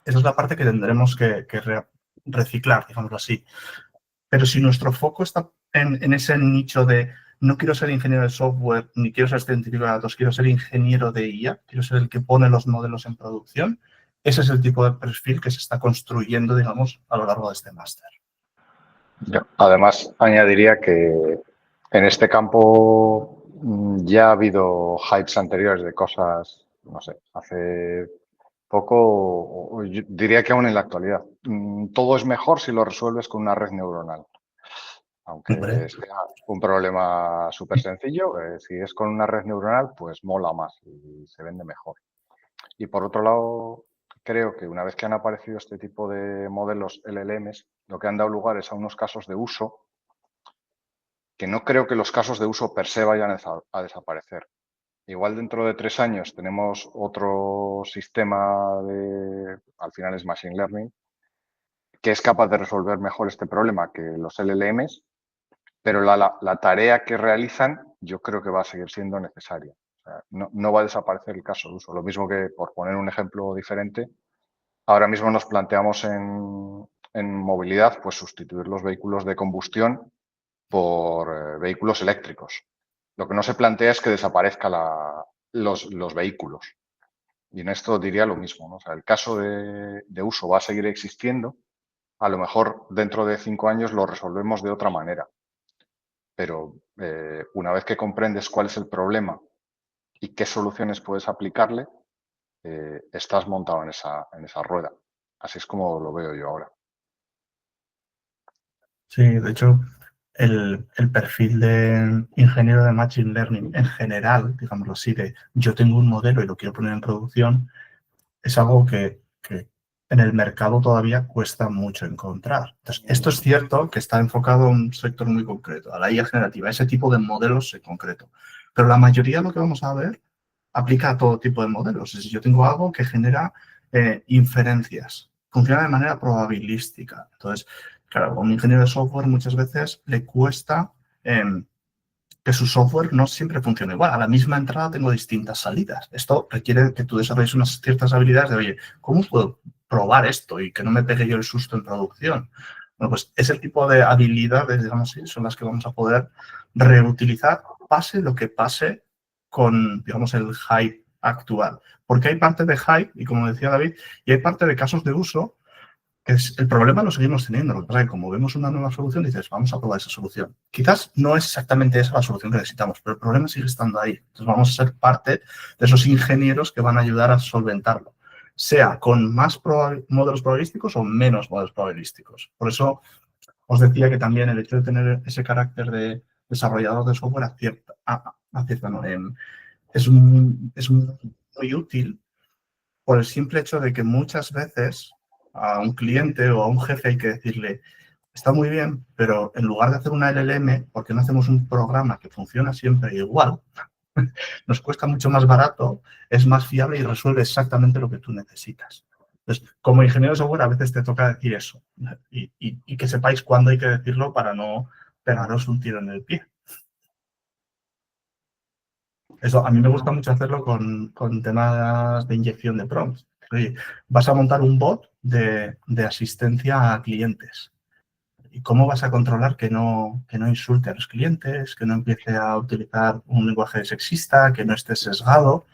Esa es la parte que tendremos que reciclar, digámoslo así. Pero si nuestro foco está en ese nicho de no quiero ser ingeniero de software, ni quiero ser científico de datos, quiero ser ingeniero de IA, quiero ser el que pone los modelos en producción, ese es el tipo de perfil que se está construyendo, digamos, a lo largo de este máster. Además, añadiría que en este campo ya ha habido hypes anteriores de cosas, no sé, hace poco, yo diría que aún en la actualidad. Todo es mejor si lo resuelves con una red neuronal. Aunque sea un problema súper sencillo, si es con una red neuronal, pues mola más y se vende mejor. Y por otro lado, creo que una vez que han aparecido este tipo de modelos LLMs, lo que han dado lugar es a unos casos de uso que no creo que los casos de uso per se vayan a desaparecer. Igual dentro de 3 años tenemos otro sistema al final es Machine Learning, que es capaz de resolver mejor este problema que los LLMs, pero la tarea que realizan yo creo que va a seguir siendo necesaria. O sea, no va a desaparecer el caso de uso. Lo mismo que, por poner un ejemplo diferente, ahora mismo nos planteamos en movilidad pues sustituir los vehículos de combustión por vehículos eléctricos. Lo que no se plantea es que desaparezcan los vehículos. Y en esto diría lo mismo, ¿no? O sea, el caso de uso va a seguir existiendo. A lo mejor dentro de 5 años lo resolvemos de otra manera. Pero una vez que comprendes cuál es el problema y qué soluciones puedes aplicarle, estás montado en esa rueda. Así es como lo veo yo ahora. Sí, de hecho, el perfil de ingeniero de Machine Learning en general, digámoslo así, de yo tengo un modelo y lo quiero poner en producción, es algo que en el mercado todavía cuesta mucho encontrar. Entonces, esto es cierto que está enfocado a un sector muy concreto, a la IA generativa, a ese tipo de modelos en concreto. Pero la mayoría de lo que vamos a ver aplica a todo tipo de modelos. Es decir, yo tengo algo que genera inferencias, funciona de manera probabilística. Entonces, claro, a un ingeniero de software muchas veces le cuesta que su software no siempre funcione igual. A la misma entrada tengo distintas salidas. Esto requiere que tú desarrolles unas ciertas habilidades de, oye, ¿cómo puedo probar esto y que no me pegue yo el susto en producción? Bueno, pues ese tipo de habilidades, digamos así, son las que vamos a poder reutilizar, pase lo que pase con, digamos, el hype actual. Porque hay parte de hype, y como decía David, y hay parte de casos de uso que el problema lo seguimos teniendo. Lo que pasa es que como vemos una nueva solución, dices, vamos a probar esa solución. Quizás no es exactamente esa la solución que necesitamos, pero el problema sigue estando ahí. Entonces vamos a ser parte de esos ingenieros que van a ayudar a solventarlo, sea con más modelos probabilísticos o menos modelos probabilísticos. Por eso os decía que también el hecho de tener ese carácter de desarrollador de software es muy útil por el simple hecho de que muchas veces a un cliente o a un jefe hay que decirle, está muy bien, pero en lugar de hacer una LLM, ¿por qué no hacemos un programa que funciona siempre igual? Nos cuesta mucho más barato, es más fiable y resuelve exactamente lo que tú necesitas. Entonces, como ingeniero de software a veces te toca decir eso y que sepáis cuándo hay que decirlo para no pegaros un tiro en el pie. Eso, a mí me gusta mucho hacerlo con temas de inyección de prompts. Oye, vas a montar un bot de asistencia a clientes. ¿Y cómo vas a controlar que no insulte a los clientes, que no empiece a utilizar un lenguaje sexista, que no esté sesgado?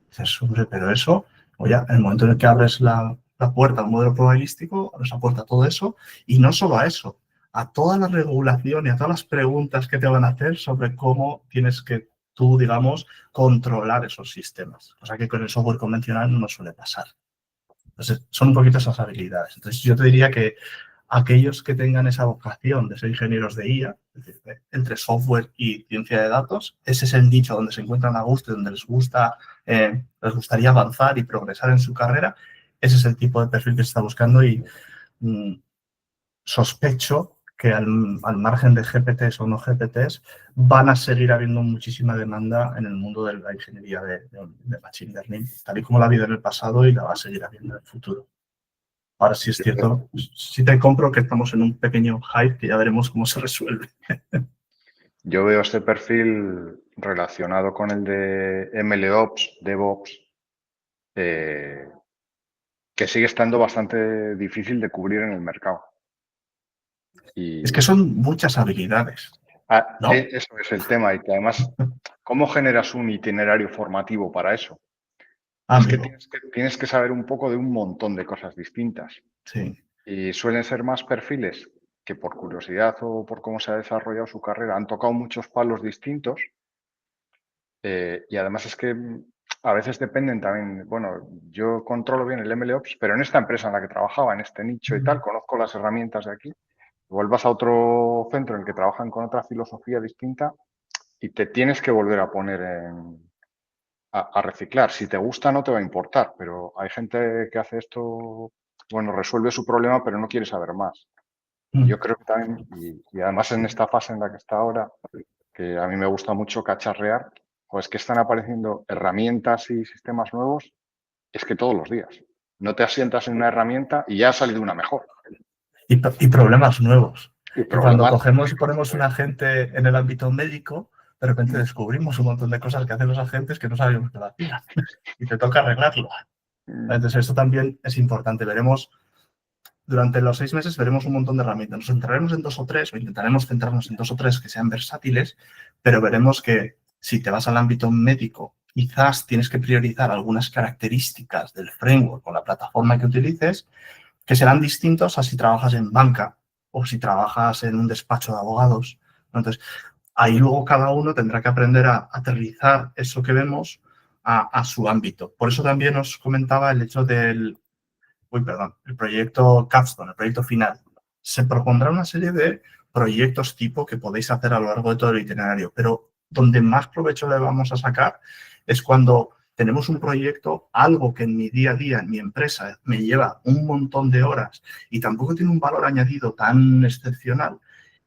Dices, hombre, pero eso, oye, en el momento en el que abres la la puerta a un modelo probabilístico, abres la puerta a todo eso, y no solo a eso, a toda la regulación y a todas las preguntas que te van a hacer sobre cómo tienes que tú, digamos, controlar esos sistemas, cosa que con el software convencional no suele pasar. Entonces, son un poquito esas habilidades. Entonces, yo te diría que aquellos que tengan esa vocación de ser ingenieros de IA, es decir, entre software y ciencia de datos, ese es el nicho donde se encuentran a gusto y donde les gustaría avanzar y progresar en su carrera. Ese es el tipo de perfil que se está buscando y sospecho que al margen de GPTs o no GPTs, van a seguir habiendo muchísima demanda en el mundo de la ingeniería de Machine Learning, tal y como la ha habido en el pasado y la va a seguir habiendo en el futuro. Ahora sí es cierto, sí te compro que estamos en un pequeño hype que ya veremos cómo se resuelve. Yo veo este perfil relacionado con el de MLOps, DevOps, que sigue estando bastante difícil de cubrir en el mercado. Y es que son muchas habilidades, ¿no? Eso es el tema, y que además, ¿cómo generas un itinerario formativo para eso? Es que tienes que saber un poco de un montón de cosas distintas. Sí. Y suelen ser más perfiles que por curiosidad o por cómo se ha desarrollado su carrera han tocado muchos palos distintos. Y además es que a veces dependen también, bueno, yo controlo bien el MLOps, pero en esta empresa en la que trabajaba, en este nicho y tal, conozco las herramientas de aquí. Vuelvas a otro centro en el que trabajan con otra filosofía distinta y te tienes que volver a poner a reciclar. Si te gusta no te va a importar, pero hay gente que hace esto, bueno, resuelve su problema, pero no quiere saber más. Yo creo que también, y además en esta fase en la que está ahora, que a mí me gusta mucho cacharrear, pues que están apareciendo herramientas y sistemas nuevos, es que todos los días. No te asientas en una herramienta y ya ha salido una mejor. Y problemas nuevos. Y cuando cogemos y ponemos un agente en el ámbito médico, de repente descubrimos un montón de cosas que hacen los agentes que no sabíamos que lo hacían. Y te toca arreglarlo. Entonces, esto también es importante. Durante los 6 meses veremos un montón de herramientas. Nos centraremos en 2 o 3 o intentaremos centrarnos en 2 o 3 que sean versátiles, pero veremos que si te vas al ámbito médico, quizás tienes que priorizar algunas características del framework o la plataforma que utilices que serán distintos a si trabajas en banca o si trabajas en un despacho de abogados. Entonces, ahí luego cada uno tendrá que aprender a aterrizar eso que vemos a su ámbito. Por eso también os comentaba el hecho del el proyecto Capstone, el proyecto final. Se propondrá una serie de proyectos tipo que podéis hacer a lo largo de todo el itinerario, pero donde más provecho le vamos a sacar es cuando tenemos un proyecto, algo que en mi día a día, en mi empresa, me lleva un montón de horas y tampoco tiene un valor añadido tan excepcional.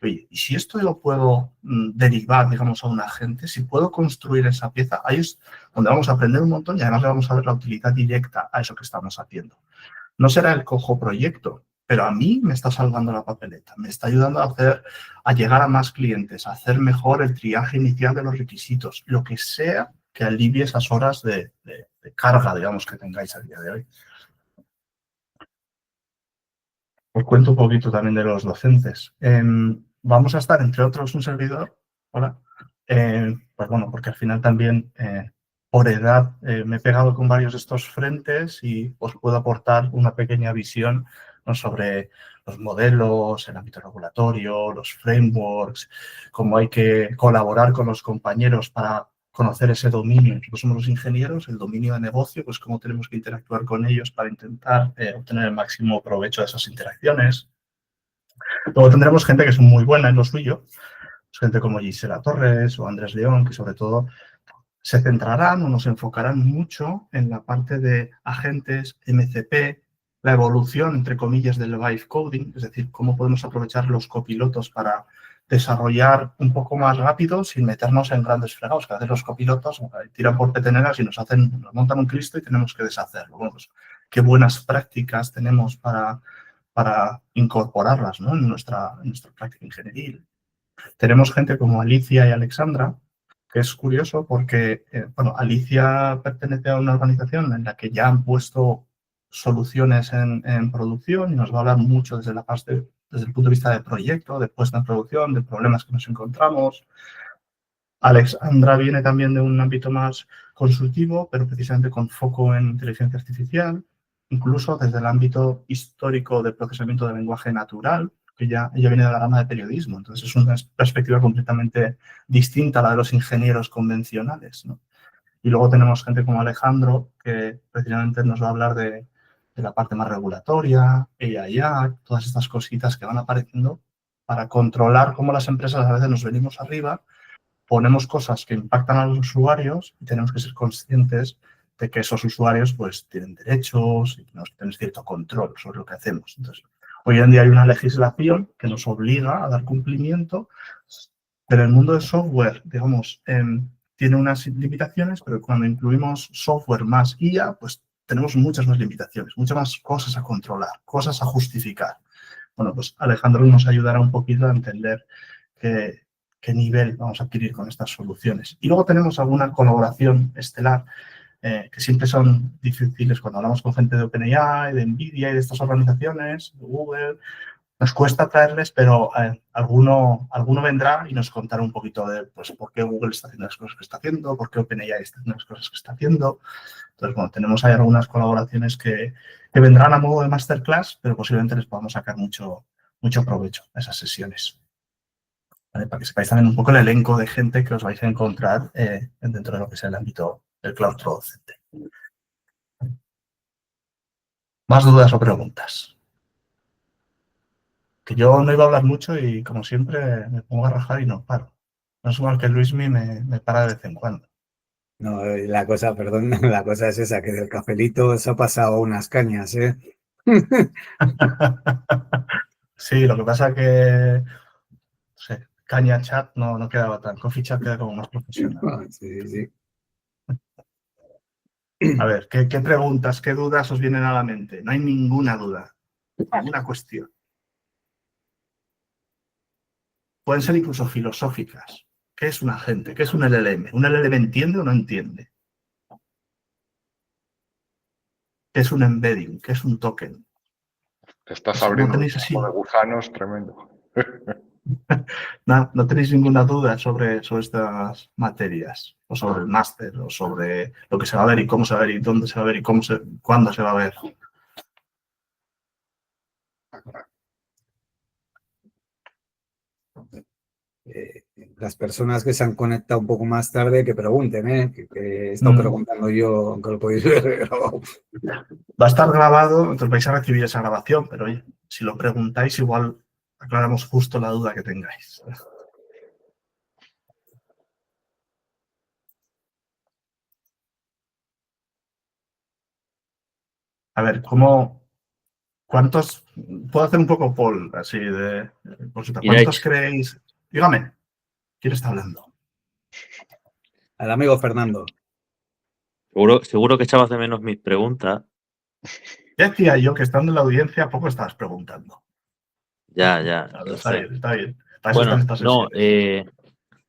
Oye, y si esto lo puedo derivar, digamos, a un agente, si puedo construir esa pieza, ahí es donde vamos a aprender un montón y además le vamos a ver la utilidad directa a eso que estamos haciendo. No será el cojo proyecto, pero a mí me está salvando la papeleta, me está ayudando a llegar a más clientes, a hacer mejor el triaje inicial de los requisitos, lo que sea que alivie esas horas de carga, digamos, que tengáis a día de hoy. Os cuento un poquito también de los docentes. Vamos a estar, entre otros, un servidor, hola, pues bueno, porque al final también por edad me he pegado con varios de estos frentes y os puedo aportar una pequeña visión, ¿no?, sobre los modelos, el ámbito regulatorio, los frameworks, cómo hay que colaborar con los compañeros para conocer ese dominio. Nosotros somos los ingenieros, el dominio de negocio, pues cómo tenemos que interactuar con ellos para intentar obtener el máximo provecho de esas interacciones. Luego tendremos gente que es muy buena en lo suyo, gente como Gisela Torres o Andrés León, que sobre todo se centrarán o nos enfocarán mucho en la parte de agentes, MCP, la evolución, entre comillas, del vibe coding, es decir, cómo podemos aprovechar los copilotos para desarrollar un poco más rápido sin meternos en grandes fregados, que a veces los copilotos tiran por peteneras y nos montan un Cristo y tenemos que deshacerlo. Bueno, pues, qué buenas prácticas tenemos para incorporarlas, ¿no?, en nuestra práctica ingenieril. Tenemos gente como Alicia y Alexandra, que es curioso porque, bueno, Alicia pertenece a una organización en la que ya han puesto soluciones en producción y nos va a hablar mucho desde el punto de vista de proyecto, de puesta en producción, de problemas que nos encontramos. Alexandra viene también de un ámbito más consultivo, pero precisamente con foco en inteligencia artificial. incluso desde el ámbito histórico de procesamiento de lenguaje natural, que ya viene de la gama de periodismo. Entonces, es una perspectiva completamente distinta a la de los ingenieros convencionales, ¿no? Y luego tenemos gente como Alejandro, que precisamente nos va a hablar de la parte más regulatoria, AI Act, todas estas cositas que van apareciendo para controlar cómo las empresas a veces nos venimos arriba, ponemos cosas que impactan a los usuarios y tenemos que ser conscientes de que esos usuarios pues tienen derechos y tenemos que tener cierto control sobre lo que hacemos. Entonces, hoy en día hay una legislación que nos obliga a dar cumplimiento, pero el mundo del software, digamos, tiene unas limitaciones, pero cuando incluimos software más IA, pues tenemos muchas más limitaciones, muchas más cosas a controlar, cosas a justificar. Bueno, pues Alejandro nos ayudará un poquito a entender qué nivel vamos a adquirir con estas soluciones. Y luego tenemos alguna colaboración estelar que siempre son difíciles cuando hablamos con gente de OpenAI, de NVIDIA y de estas organizaciones, de Google. Nos cuesta traerles, pero alguno vendrá y nos contará un poquito de pues, por qué Google está haciendo las cosas que está haciendo, por qué OpenAI está haciendo las cosas que está haciendo. Entonces, bueno, tenemos ahí algunas colaboraciones que vendrán a modo de masterclass, pero posiblemente les podamos sacar mucho provecho a esas sesiones. ¿Vale? Para que sepáis también un poco el elenco de gente que os vais a encontrar dentro de lo que es el ámbito del claustro docente. ¿Más dudas o preguntas? Que yo no iba a hablar mucho y, como siempre, me pongo a rajar y no paro. No es igual que Luismi me para de vez en cuando. No, la cosa, perdón, la cosa es esa, que del cafelito se ha pasado unas cañas, ¿eh? Sí, lo que pasa que, no sé, caña chat no quedaba tan. Coffee chat queda como más profesional. Sí, sí. A ver, ¿qué preguntas, qué dudas os vienen a la mente? No hay ninguna duda, ninguna cuestión. Pueden ser incluso filosóficas. ¿Qué es un agente? ¿Qué es un LLM? ¿Un LLM entiende o no entiende? ¿Qué es un embedding? ¿Qué es un token? Estás ¿No abriendo un tenéis así? campo de gusanos tremendo. No tenéis ninguna duda sobre estas materias, o sobre el máster, o sobre lo que se va a ver y cómo se va a ver y dónde se va a ver y cuándo se va a ver. Las personas que se han conectado un poco más tarde, que pregunten, que he estado preguntando yo, aunque lo podéis ver grabado. Va a estar grabado, entonces vais a recibir esa grabación, pero oye, si lo preguntáis, igual aclaramos justo la duda que tengáis. A ver, ¿cuántos? Puedo hacer un poco poll, así de consulta. ¿Cuántos creéis? Dígame, ¿quién está hablando? Al amigo Fernando. Seguro que echabas de menos mis preguntas. Ya decía yo que estando en la audiencia poco estabas preguntando. Ya. Está bien. Bueno, no, o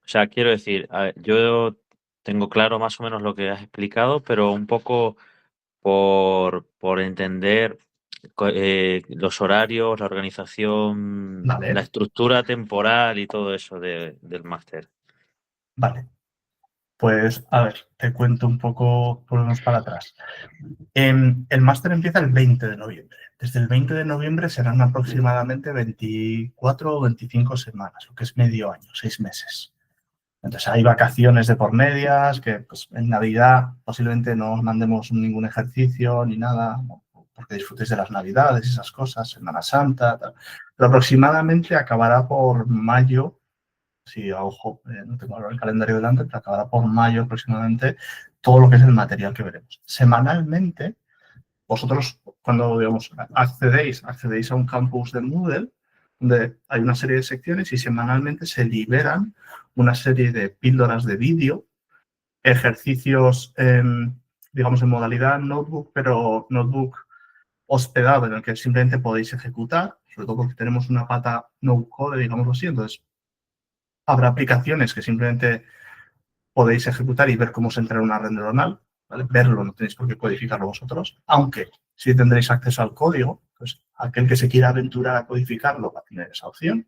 sea, quiero decir, yo tengo claro más o menos lo que has explicado, pero un poco por entender los horarios, la organización, Vale. la estructura temporal y todo eso del máster. Vale. Pues, a ver, te cuento un poco, volvemos para atrás. El máster empieza el 20 de noviembre. Desde el 20 de noviembre serán aproximadamente 24 o 25 semanas, lo que es medio año, 6 meses. Entonces, hay vacaciones de por medias, que pues, en Navidad posiblemente no os mandemos ningún ejercicio ni nada, porque disfrutéis de las Navidades y esas cosas, Semana Santa, tal. Pero aproximadamente acabará por mayo. Sí, a ojo, no tengo ahora el calendario delante, pero acabará por mayo aproximadamente todo lo que es el material que veremos. Semanalmente, vosotros cuando, digamos, accedéis a un campus de Moodle, donde hay una serie de secciones y semanalmente se liberan una serie de píldoras de vídeo, ejercicios, digamos, en modalidad notebook, pero notebook hospedado en el que simplemente podéis ejecutar, sobre todo porque tenemos una pata no-code, digámoslo así, entonces habrá aplicaciones que simplemente podéis ejecutar y ver cómo se entra en una red neuronal, ¿vale? Verlo, no tenéis por qué codificarlo vosotros, aunque sí tendréis acceso al código, pues aquel que se quiera aventurar a codificarlo va a tener esa opción.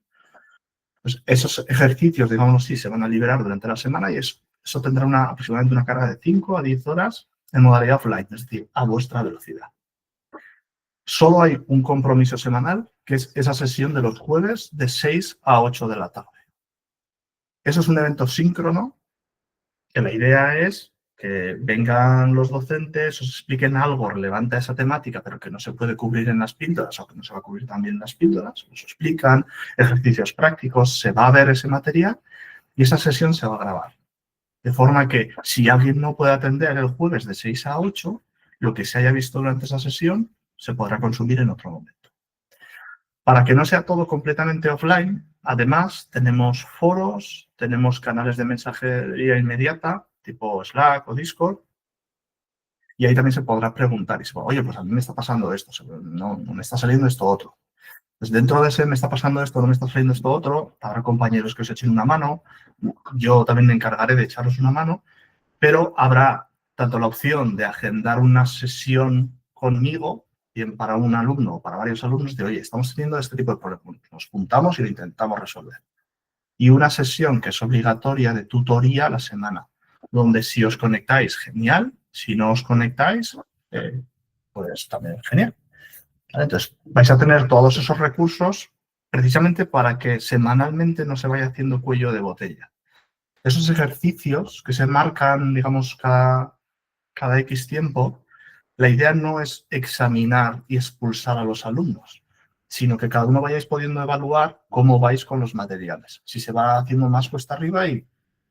Pues esos ejercicios, digamos así, se van a liberar durante la semana y eso tendrá aproximadamente una carga de 5 a 10 horas en modalidad offline, es decir, a vuestra velocidad. Solo hay un compromiso semanal, que es esa sesión de los jueves de 6 a 8 de la tarde. Eso es un evento síncrono, que la idea es que vengan los docentes, os expliquen algo relevante a esa temática, pero que no se puede cubrir en las píldoras o que no se va a cubrir también en las píldoras. Os explican ejercicios prácticos, se va a ver ese material y esa sesión se va a grabar. De forma que si alguien no puede atender el jueves de 6 a 8, lo que se haya visto durante esa sesión se podrá consumir en otro momento. Para que no sea todo completamente offline, además tenemos foros, tenemos canales de mensajería inmediata, tipo Slack o Discord, y ahí también se podrá preguntar, y se podrá, oye, pues a mí me está pasando esto, no me está saliendo esto otro. Pues dentro de ese me está pasando esto, no me está saliendo esto otro, habrá compañeros que os echen una mano, yo también me encargaré de echaros una mano, pero habrá tanto la opción de agendar una sesión conmigo, bien para un alumno o para varios alumnos, de, oye, estamos teniendo este tipo de problemas, nos juntamos y lo intentamos resolver. Y una sesión que es obligatoria de tutoría a la semana, donde si os conectáis, genial, si no os conectáis, pues también genial. ¿Vale? Entonces, vais a tener todos esos recursos precisamente para que semanalmente no se vaya haciendo cuello de botella. Esos ejercicios que se marcan, digamos, cada X tiempo, la idea no es examinar y expulsar a los alumnos, sino que cada uno vayáis pudiendo evaluar cómo vais con los materiales. Si se va haciendo más cuesta arriba y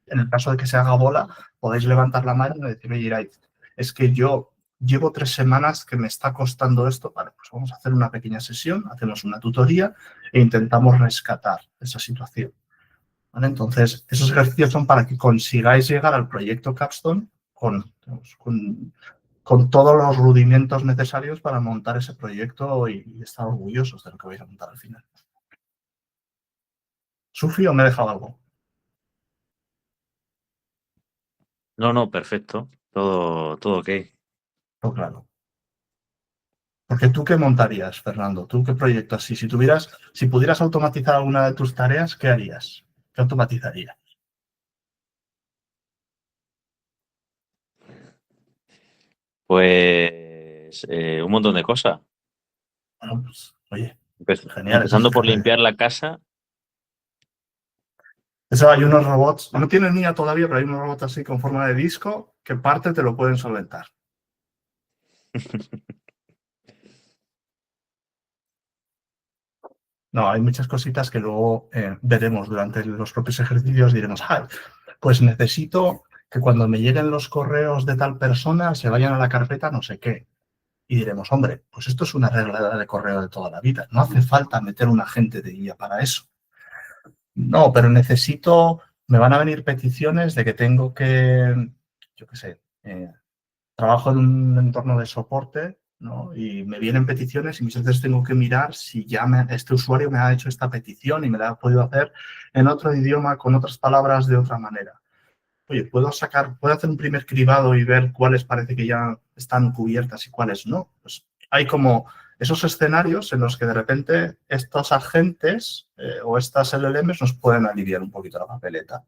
en el caso de que se haga bola, podéis levantar la mano y decir, oye, es que yo llevo 3 semanas que me está costando esto, vale, pues vamos a hacer una pequeña sesión, hacemos una tutoría e intentamos rescatar esa situación. ¿Vale? Entonces, esos ejercicios son para que consigáis llegar al proyecto Capstone con todos los rudimentos necesarios para montar ese proyecto y estar orgullosos de lo que vais a montar al final. ¿Sufri o me he dejado algo? No, perfecto. Todo ok. Todo claro. Porque tú, ¿qué montarías, Fernando? ¿Tú qué proyecto así? Si pudieras automatizar alguna de tus tareas, ¿qué harías? ¿Qué automatizarías? Pues un montón de cosas. Bueno, pues, oye, genial. Empezando por limpiar la casa. Eso hay unos robots, no tienes niña todavía, pero hay unos robots así con forma de disco que parte te lo pueden solventar. No, hay muchas cositas que luego veremos durante los propios ejercicios. Diremos, pues necesito que cuando me lleguen los correos de tal persona se vayan a la carpeta no sé qué. Y diremos, hombre, pues esto es una regla de correo de toda la vida. No hace falta meter un agente de IA para eso. No, pero me van a venir peticiones de que tengo que, yo qué sé, trabajo en un entorno de soporte, ¿no? Y me vienen peticiones y muchas veces tengo que mirar si ya este usuario me ha hecho esta petición y me la ha podido hacer en otro idioma, con otras palabras, de otra manera. Oye, puedo hacer un primer cribado y ver cuáles parece que ya están cubiertas y cuáles no. Pues hay como esos escenarios en los que de repente estos agentes o estas LLMs nos pueden aliviar un poquito la papeleta.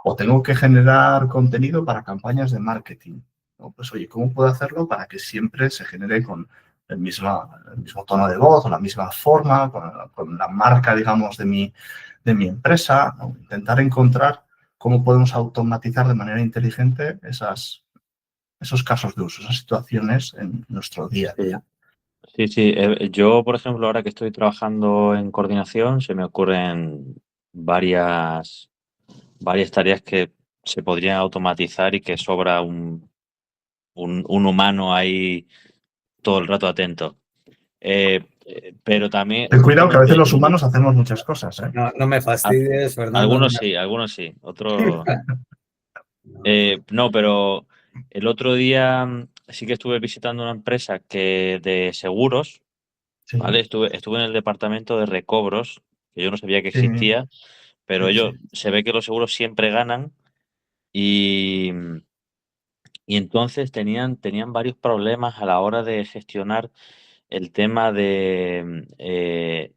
O tengo que generar contenido para campañas de marketing. ¿No? Pues oye, ¿cómo puedo hacerlo para que siempre se genere con el mismo tono de voz o la misma forma, con la marca, digamos, de mi empresa? ¿No? Intentar encontrar cómo podemos automatizar de manera inteligente esos casos de uso, esas situaciones en nuestro día a día. Sí. Yo, por ejemplo, ahora que estoy trabajando en coordinación, se me ocurren varias tareas que se podrían automatizar y que sobra un humano ahí todo el rato atento. Pero también... Ten cuidado que a veces los humanos hacemos muchas cosas. No me fastidies, Fernando. Algunos sí. Otros... no, pero el otro día sí que estuve visitando una empresa de seguros, Sí, ¿vale? Estuve en el departamento de recobros, que yo no sabía que sí, existía, pero ellos, sí. se ve que los seguros siempre ganan y entonces tenían varios problemas a la hora de gestionar el tema de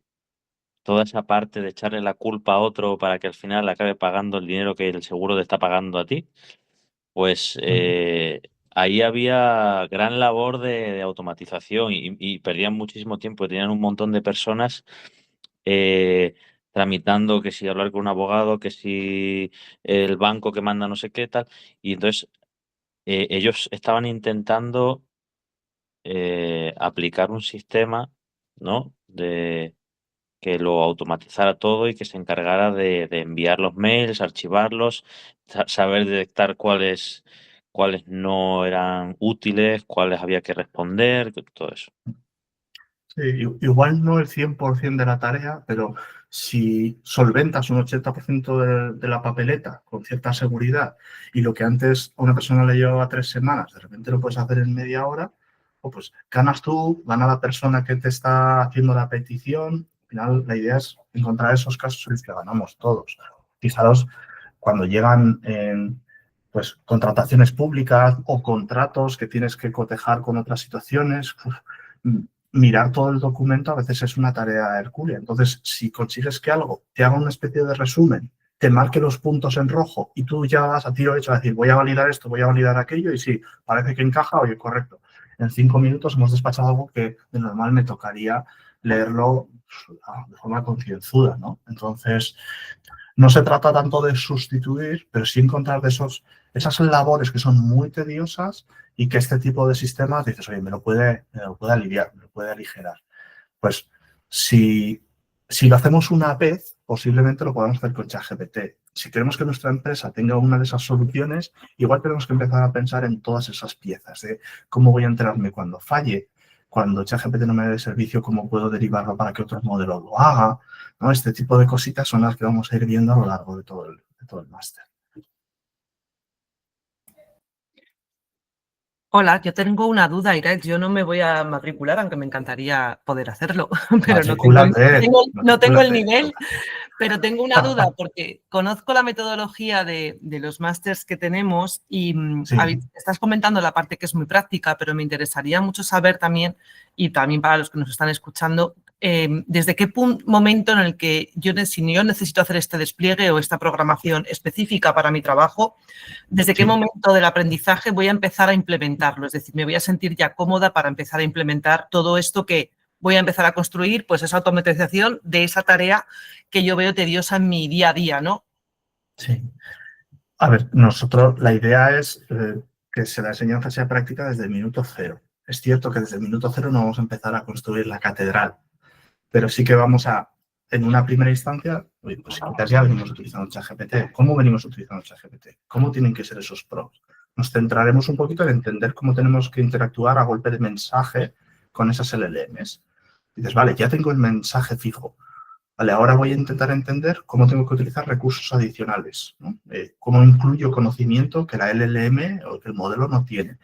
toda esa parte de echarle la culpa a otro para que al final acabe pagando el dinero que el seguro te está pagando a ti. Pues ahí había gran labor de automatización y perdían muchísimo tiempo. Tenían un montón de personas tramitando que si hablar con un abogado, que si el banco que manda no sé qué tal. Y entonces ellos estaban intentando aplicar un sistema, ¿no? De que lo automatizara todo y que se encargara de enviar los mails, archivarlos, saber detectar cuáles no eran útiles, cuáles había que responder, todo eso. Sí, igual no el 100% de la tarea, pero si solventas un 80% de la papeleta con cierta seguridad y lo que antes a una persona le llevaba 3 semanas, de repente lo puedes hacer en media hora, pues ganas tú, gana la persona que te está haciendo la petición. Al final, la idea es encontrar esos casos en los que ganamos todos. Fijaros, cuando llegan pues, contrataciones públicas o contratos que tienes que cotejar con otras situaciones, mirar todo el documento a veces es una tarea hercúlea. Entonces, si consigues que algo te haga una especie de resumen, te marque los puntos en rojo y tú ya vas a tiro hecho a decir, voy a validar esto, voy a validar aquello y sí, parece que encaja, oye, correcto. En 5 minutos hemos despachado algo que de normal me tocaría leerlo de forma concienzuda, ¿no? Entonces, no se trata tanto de sustituir, pero sí encontrar esas labores que son muy tediosas y que este tipo de sistemas dices, oye, me lo puede aliviar, me lo puede aligerar. Pues si lo hacemos una vez, posiblemente lo podamos hacer con ChatGPT. Si queremos que nuestra empresa tenga una de esas soluciones, igual tenemos que empezar a pensar en todas esas piezas de cómo voy a enterarme cuando falle, cuando ChatGPT no me dé servicio, cómo puedo derivarlo para que otro modelo lo haga, ¿no? Este tipo de cositas son las que vamos a ir viendo a lo largo de todo el máster. Hola, yo tengo una duda, Irai. Yo no me voy a matricular, aunque me encantaría poder hacerlo, pero no tengo el nivel. Pero tengo una duda porque conozco la metodología de los másters que tenemos y Sí. estás comentando la parte que es muy práctica, pero me interesaría mucho saber también, y también para los que nos están escuchando, desde qué momento en el que si yo necesito hacer este despliegue o esta programación específica para mi trabajo, desde qué momento del aprendizaje voy a empezar a implementarlo. Es decir, me voy a sentir ya cómoda para empezar a implementar todo esto que voy a empezar a construir, pues esa automatización de esa tarea que yo veo tediosa en mi día a día, ¿no? Sí. A ver, nosotros la idea es que la enseñanza sea práctica desde el minuto cero. Es cierto que desde el minuto cero no vamos a empezar a construir la catedral, pero sí que vamos a, en una primera instancia, pues quizás ya venimos utilizando ChatGPT. ¿Cómo venimos utilizando ChatGPT? ¿Cómo tienen que ser esos prompts? Nos centraremos un poquito en entender cómo tenemos que interactuar a golpe de mensaje con esas LLMs. Dices, vale, ya tengo el mensaje fijo. Vale, ahora voy a intentar entender cómo tengo que utilizar recursos adicionales, ¿no? Cómo incluyo conocimiento que la LLM o que el modelo no tiene.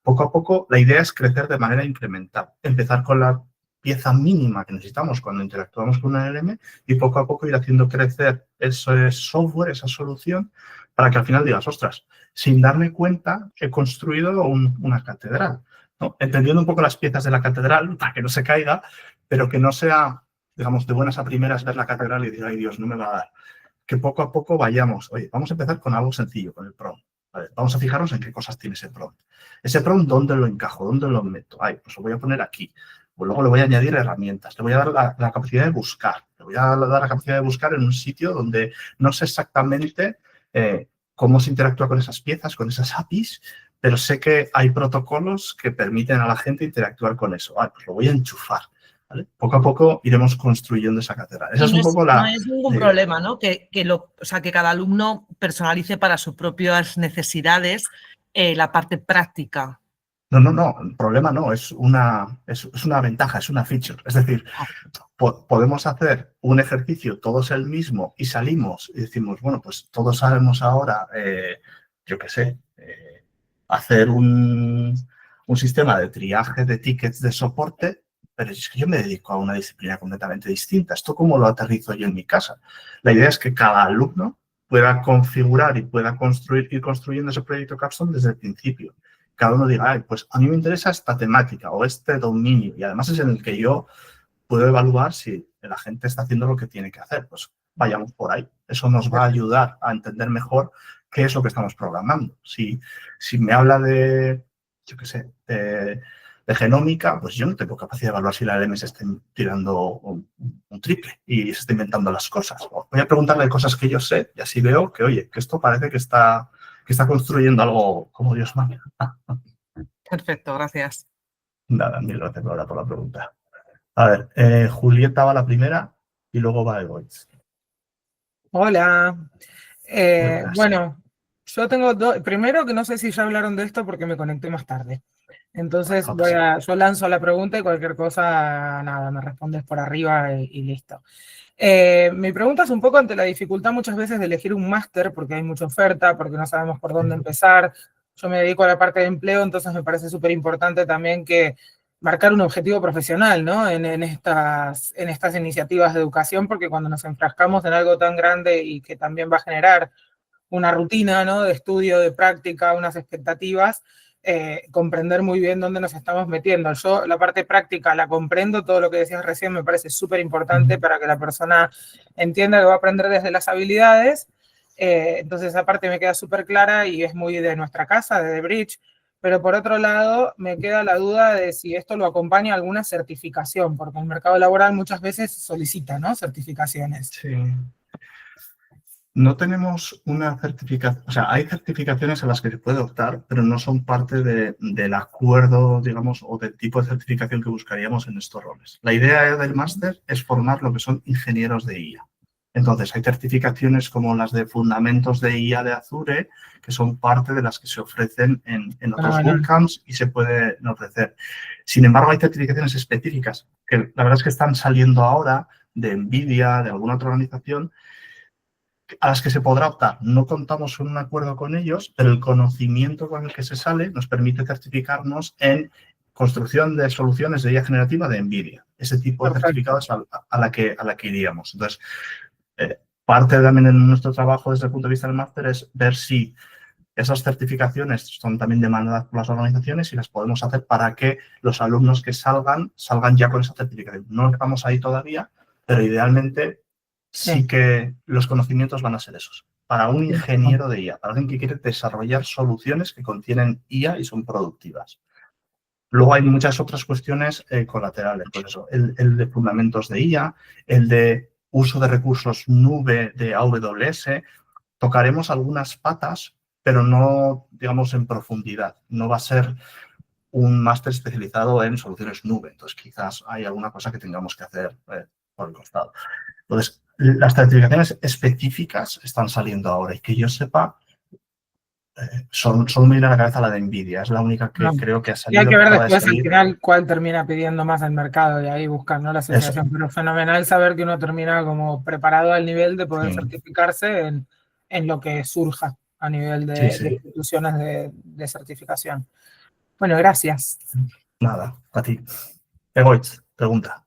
Poco a poco, la idea es crecer de manera incremental. Empezar con la pieza mínima que necesitamos cuando interactuamos con una LLM y poco a poco ir haciendo crecer ese software, esa solución, para que al final digas, ostras, sin darme cuenta he construido una catedral, ¿no? Entendiendo un poco las piezas de la catedral para que no se caiga, pero que no sea, digamos, de buenas a primeras ver la catedral y decir, ay Dios, no me va a dar. Que poco a poco vayamos, oye, vamos a empezar con algo sencillo, con el prompt. Vale, vamos a fijarnos en qué cosas tiene ese prompt. Ese prompt, ¿dónde lo encajo? ¿Dónde lo meto? Ay, pues lo voy a poner aquí. Pues luego le voy a añadir herramientas. Le voy a dar la capacidad de buscar. Le voy a dar la capacidad de buscar en un sitio donde no sé exactamente cómo se interactúa con esas piezas, con esas APIs, pero sé que hay protocolos que permiten a la gente interactuar con eso. Ay, pues lo voy a enchufar. ¿Vale? Poco a poco iremos construyendo esa catedral. Esa es un poco no es ningún problema, ¿no? Que cada alumno personalice para sus propias necesidades la parte práctica. No, el problema no, es una ventaja, es una feature. Es decir, podemos hacer un ejercicio todos el mismo y salimos y decimos, bueno, pues todos sabemos ahora, yo qué sé, hacer un sistema de triaje de tickets de soporte, pero es que yo me dedico a una disciplina completamente distinta. ¿Esto cómo lo aterrizo yo en mi casa? La idea es que cada alumno pueda configurar y pueda ir construyendo ese proyecto Capstone desde el principio. Cada uno diga, ay, pues a mí me interesa esta temática o este dominio y además es en el que yo puedo evaluar si la gente está haciendo lo que tiene que hacer. Pues vayamos por ahí. Eso nos va a ayudar a entender mejor qué es lo que estamos programando. Si me habla de yo qué sé, de genómica, pues yo no tengo capacidad de evaluar si la LM se está tirando un triple y se está inventando las cosas. Voy a preguntarle cosas que yo sé y así veo que, oye, que esto parece que está construyendo algo como Dios manda. Perfecto, gracias. Nada, mil gracias, Laura, por la pregunta. A ver, Julieta va la primera y luego va Egoitz. Hola. Buenas. Bueno, yo tengo dos. Primero, que no sé si ya hablaron de esto porque me conecté más tarde. Entonces, yo lanzo la pregunta y cualquier cosa, nada, me respondes por arriba y listo. Mi pregunta es un poco ante la dificultad muchas veces de elegir un máster porque hay mucha oferta, porque no sabemos por dónde empezar. Yo me dedico a la parte de empleo, entonces me parece súper importante también que marcar un objetivo profesional, ¿no? En estas iniciativas de educación, porque cuando nos enfrascamos en algo tan grande y que también va a generar una rutina, ¿no? De estudio, de práctica, unas expectativas, comprender muy bien dónde nos estamos metiendo. Yo la parte práctica la comprendo, todo lo que decías recién me parece súper importante para que la persona entienda que va a aprender desde las habilidades. Entonces esa parte me queda súper clara y es muy de nuestra casa, de The Bridge. Pero por otro lado, me queda la duda de si esto lo acompaña alguna certificación, porque el mercado laboral muchas veces solicita, ¿no? Certificaciones. Sí. No tenemos una certificación, o sea, hay certificaciones a las que se puede optar, pero no son parte del acuerdo, digamos, o del tipo de certificación que buscaríamos en estos roles. La idea del máster es formar lo que son ingenieros de IA. Entonces, hay certificaciones como las de fundamentos de IA de Azure, que son parte de las que se ofrecen en otros bootcamps y se pueden ofrecer. Sin embargo, hay certificaciones específicas que la verdad es que están saliendo ahora de NVIDIA, de alguna otra organización, a las que se podrá optar. No contamos con un acuerdo con ellos, pero el conocimiento con el que se sale nos permite certificarnos en construcción de soluciones de IA generativa de NVIDIA. Ese tipo de certificados a la que iríamos. Entonces, parte también de nuestro trabajo desde el punto de vista del máster es ver si esas certificaciones son también demandadas por las organizaciones y las podemos hacer para que los alumnos que salgan ya con esa certificación. No estamos ahí todavía, pero idealmente sí que los conocimientos van a ser esos. Para un ingeniero de IA, para alguien que quiere desarrollar soluciones que contienen IA y son productivas. Luego hay muchas otras cuestiones colaterales, pues eso, el de fundamentos de IA, el de uso de recursos nube de AWS. Tocaremos algunas patas, pero no, digamos, en profundidad. No va a ser un máster especializado en soluciones nube. Entonces, quizás hay alguna cosa que tengamos que hacer por el costado. Entonces, las certificaciones específicas están saliendo ahora y que yo sepa, solo me viene a la cabeza la de NVIDIA, es la única que creo que ha salido. Y hay que ver después al final cuál termina pidiendo más al mercado y ahí buscar, ¿no? La asociación. Eso. Pero fenomenal saber que uno termina como preparado al nivel de poder certificarse en lo que surja a nivel de instituciones de certificación. Bueno, gracias. Nada, a ti. Egoitz, pregunta.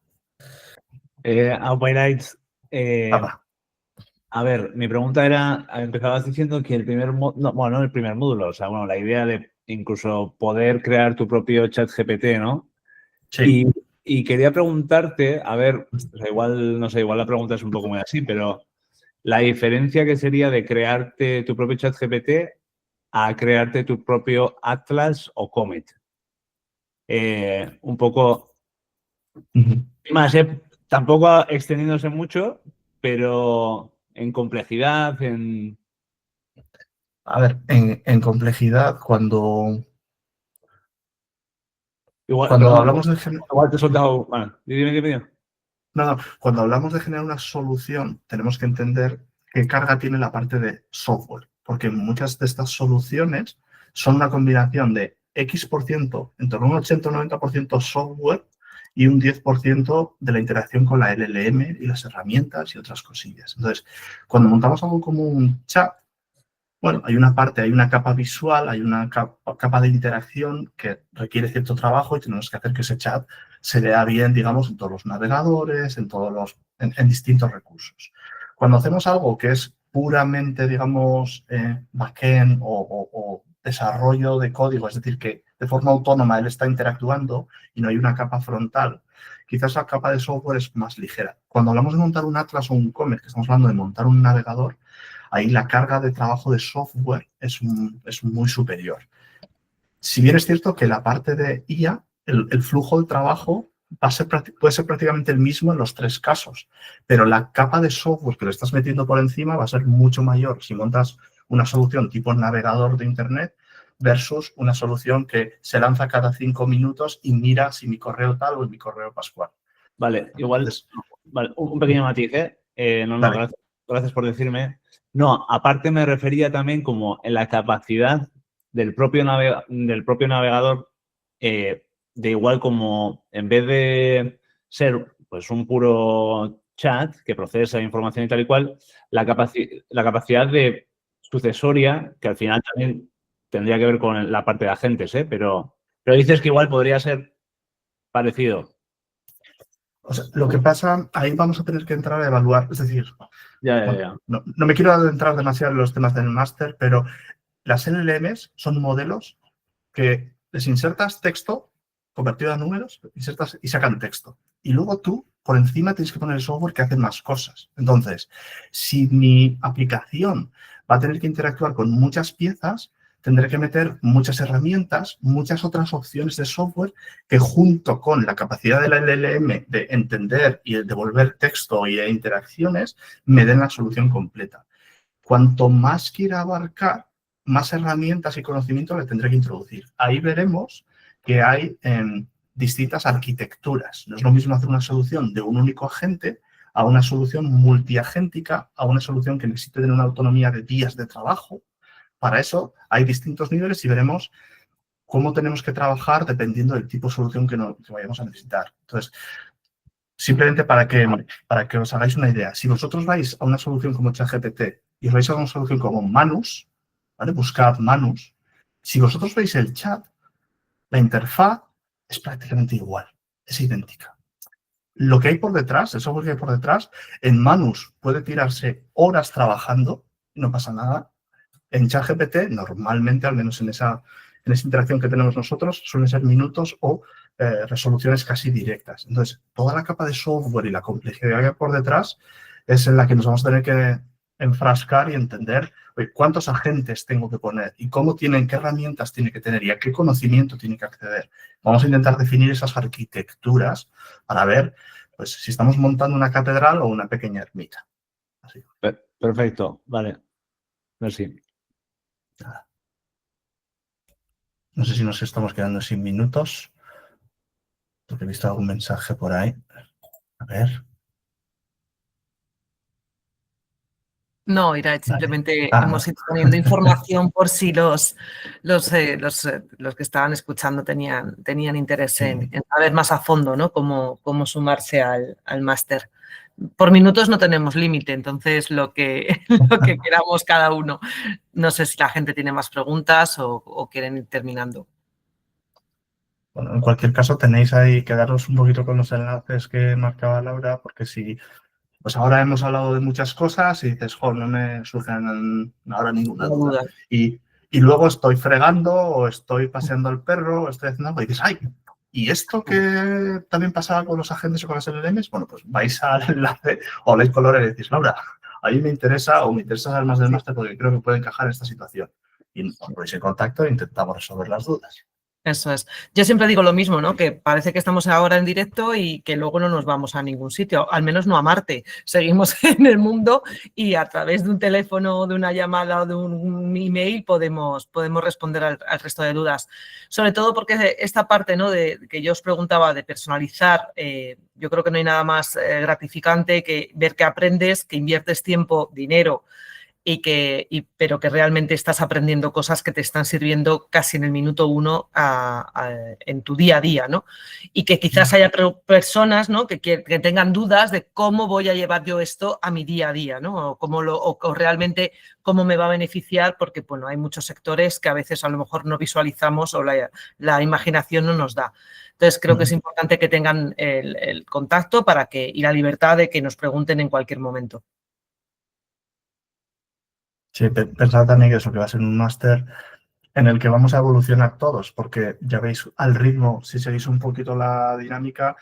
A ver, mi pregunta era, empezabas diciendo que el primer módulo, bueno, no el primer módulo, o sea, bueno, la idea de incluso poder crear tu propio chat GPT, ¿no? Sí. Y quería preguntarte, a ver, o sea, igual, no sé, igual la pregunta es un poco muy así, pero la diferencia que sería de crearte tu propio chat GPT a crearte tu propio Atlas o Comet. Un poco, más, tampoco extendiéndose mucho, pero en complejidad, en... A ver, en complejidad, cuando hablamos de... Igual te he soltado... Bueno, dime. No, cuando hablamos de generar una solución, tenemos que entender qué carga tiene la parte de software, porque muchas de estas soluciones son una combinación de X%, en torno a un 80 o 90% software y un 10% de la interacción con la LLM y las herramientas y otras cosillas. Entonces, cuando montamos algo como un chat, bueno, hay una capa visual, hay una capa de interacción que requiere cierto trabajo y tenemos que hacer que ese chat se vea bien, digamos, en todos los navegadores, en distintos recursos. Cuando hacemos algo que es puramente, digamos, backend o desarrollo de código, es decir, que de forma autónoma él está interactuando y no hay una capa frontal, quizás la capa de software es más ligera. Cuando hablamos de montar un Atlas o un Comet, que estamos hablando de montar un navegador, ahí la carga de trabajo de software es muy superior. Si bien es cierto que la parte de IA, el flujo de trabajo puede ser prácticamente el mismo en los 3 casos, pero la capa de software que le estás metiendo por encima va a ser mucho mayor si montas una solución tipo navegador de Internet versus una solución que se lanza cada 5 minutos y mira si mi correo tal o mi correo pascual. Vale, igual, Entonces, vale, un pequeño matiz, ¿eh? No, Vale. gracias por decirme. No, aparte me refería también como en la capacidad del propio navegador, de igual como en vez de ser pues un puro chat que procesa información y tal y cual, la capacidad de sucesoria, que al final también tendría que ver con la parte de agentes, pero dices que igual podría ser parecido. O sea, lo que pasa, ahí vamos a tener que entrar a evaluar, es decir, Ya. no me quiero adentrar demasiado en los temas del máster, pero las LLMs son modelos que les insertas texto convertido a números, insertas y sacan texto. Y luego tú, por encima, tienes que poner el software que hace más cosas. Entonces, si mi aplicación va a tener que interactuar con muchas piezas, tendré que meter muchas herramientas, muchas otras opciones de software que junto con la capacidad de la LLM de entender y de devolver texto y interacciones, me den la solución completa. Cuanto más quiera abarcar, más herramientas y conocimiento le tendré que introducir. Ahí veremos que hay distintas arquitecturas. No es lo mismo hacer una solución de un único agente a una solución multiagéntica, a una solución que necesite tener una autonomía de días de trabajo. Para eso hay distintos niveles y veremos cómo tenemos que trabajar dependiendo del tipo de solución que vayamos a necesitar. Entonces, simplemente para que os hagáis una idea, si vosotros vais a una solución como ChatGPT y os vais a una solución como Manus, ¿vale? Buscad Manus, si vosotros veis el chat, la interfaz es prácticamente igual, es idéntica. Lo que hay por detrás, el software que hay por detrás, en Manus puede tirarse horas trabajando, no pasa nada. En ChatGPT, normalmente, al menos en esa interacción que tenemos nosotros, suelen ser minutos o resoluciones casi directas. Entonces, toda la capa de software y la complejidad que hay por detrás es en la que nos vamos a tener que enfrascar y entender cuántos agentes tengo que poner y qué herramientas tiene que tener y a qué conocimiento tiene que acceder. Vamos a intentar definir esas arquitecturas para ver pues, si estamos montando una catedral o una pequeña ermita. Así. Perfecto, vale. Merci. No sé si nos estamos quedando sin minutos, porque he visto algún mensaje por ahí. A ver. No, Iraed, simplemente Vale. hemos ido poniendo información por si los que estaban escuchando tenían interés en saber más a fondo, ¿no? Cómo sumarse al máster. Por minutos no tenemos límite, entonces lo que queramos cada uno. No sé si la gente tiene más preguntas o quieren ir terminando. Bueno, en cualquier caso tenéis ahí que daros un poquito con los enlaces que marcaba Laura, porque si pues ahora hemos hablado de muchas cosas y dices, no me surgen ahora ninguna duda. Y luego estoy fregando o estoy paseando al perro o estoy haciendo algo y dices, ¡ay! ¿Y esto que también pasaba con los agentes o con las LLMs? Bueno, pues vais al enlace o leéis colores y decís, Laura, a mí me interesa saber más del máster porque creo que puede encajar en esta situación. Y os ponéis en contacto e intentamos resolver las dudas. Eso es. Yo siempre digo lo mismo, ¿no? Que parece que estamos ahora en directo y que luego no nos vamos a ningún sitio, al menos no a Marte. Seguimos en el mundo y a través de un teléfono, de una llamada o de un email podemos responder al resto de dudas. Sobre todo porque esta parte, ¿no? De que yo os preguntaba de personalizar, yo creo que no hay nada más gratificante que ver que aprendes, que inviertes tiempo, dinero, pero que realmente estás aprendiendo cosas que te están sirviendo casi en el minuto 1 en tu día a día, ¿no? Y que quizás haya personas, ¿no? que tengan dudas de cómo voy a llevar yo esto a mi día a día, ¿no? O realmente cómo me va a beneficiar, porque bueno, hay muchos sectores que a veces a lo mejor no visualizamos o la imaginación no nos da. Entonces, creo que es importante que tengan el contacto y la libertad de que nos pregunten en cualquier momento. Sí, pensad también que eso que va a ser un máster en el que vamos a evolucionar todos, porque ya veis al ritmo, si seguís un poquito la dinámica,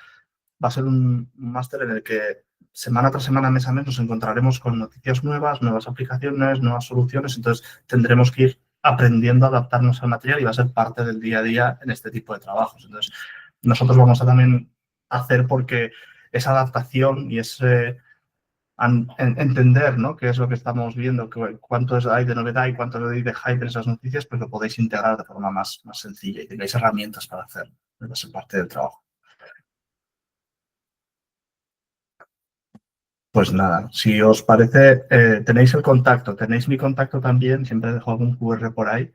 va a ser un máster en el que semana tras semana, mes a mes, nos encontraremos con noticias nuevas, nuevas aplicaciones, nuevas soluciones, entonces tendremos que ir aprendiendo a adaptarnos al material y va a ser parte del día a día en este tipo de trabajos. Entonces, nosotros vamos a también hacer porque esa adaptación y ese entender, ¿no?, qué es lo que estamos viendo, cuánto hay de novedad y cuánto hay de hype en esas noticias, pues lo podéis integrar de forma más sencilla y tengáis herramientas para hacerlo. Va a ser parte del trabajo. Pues nada, si os parece, tenéis el contacto, tenéis mi contacto también, siempre dejo algún QR por ahí.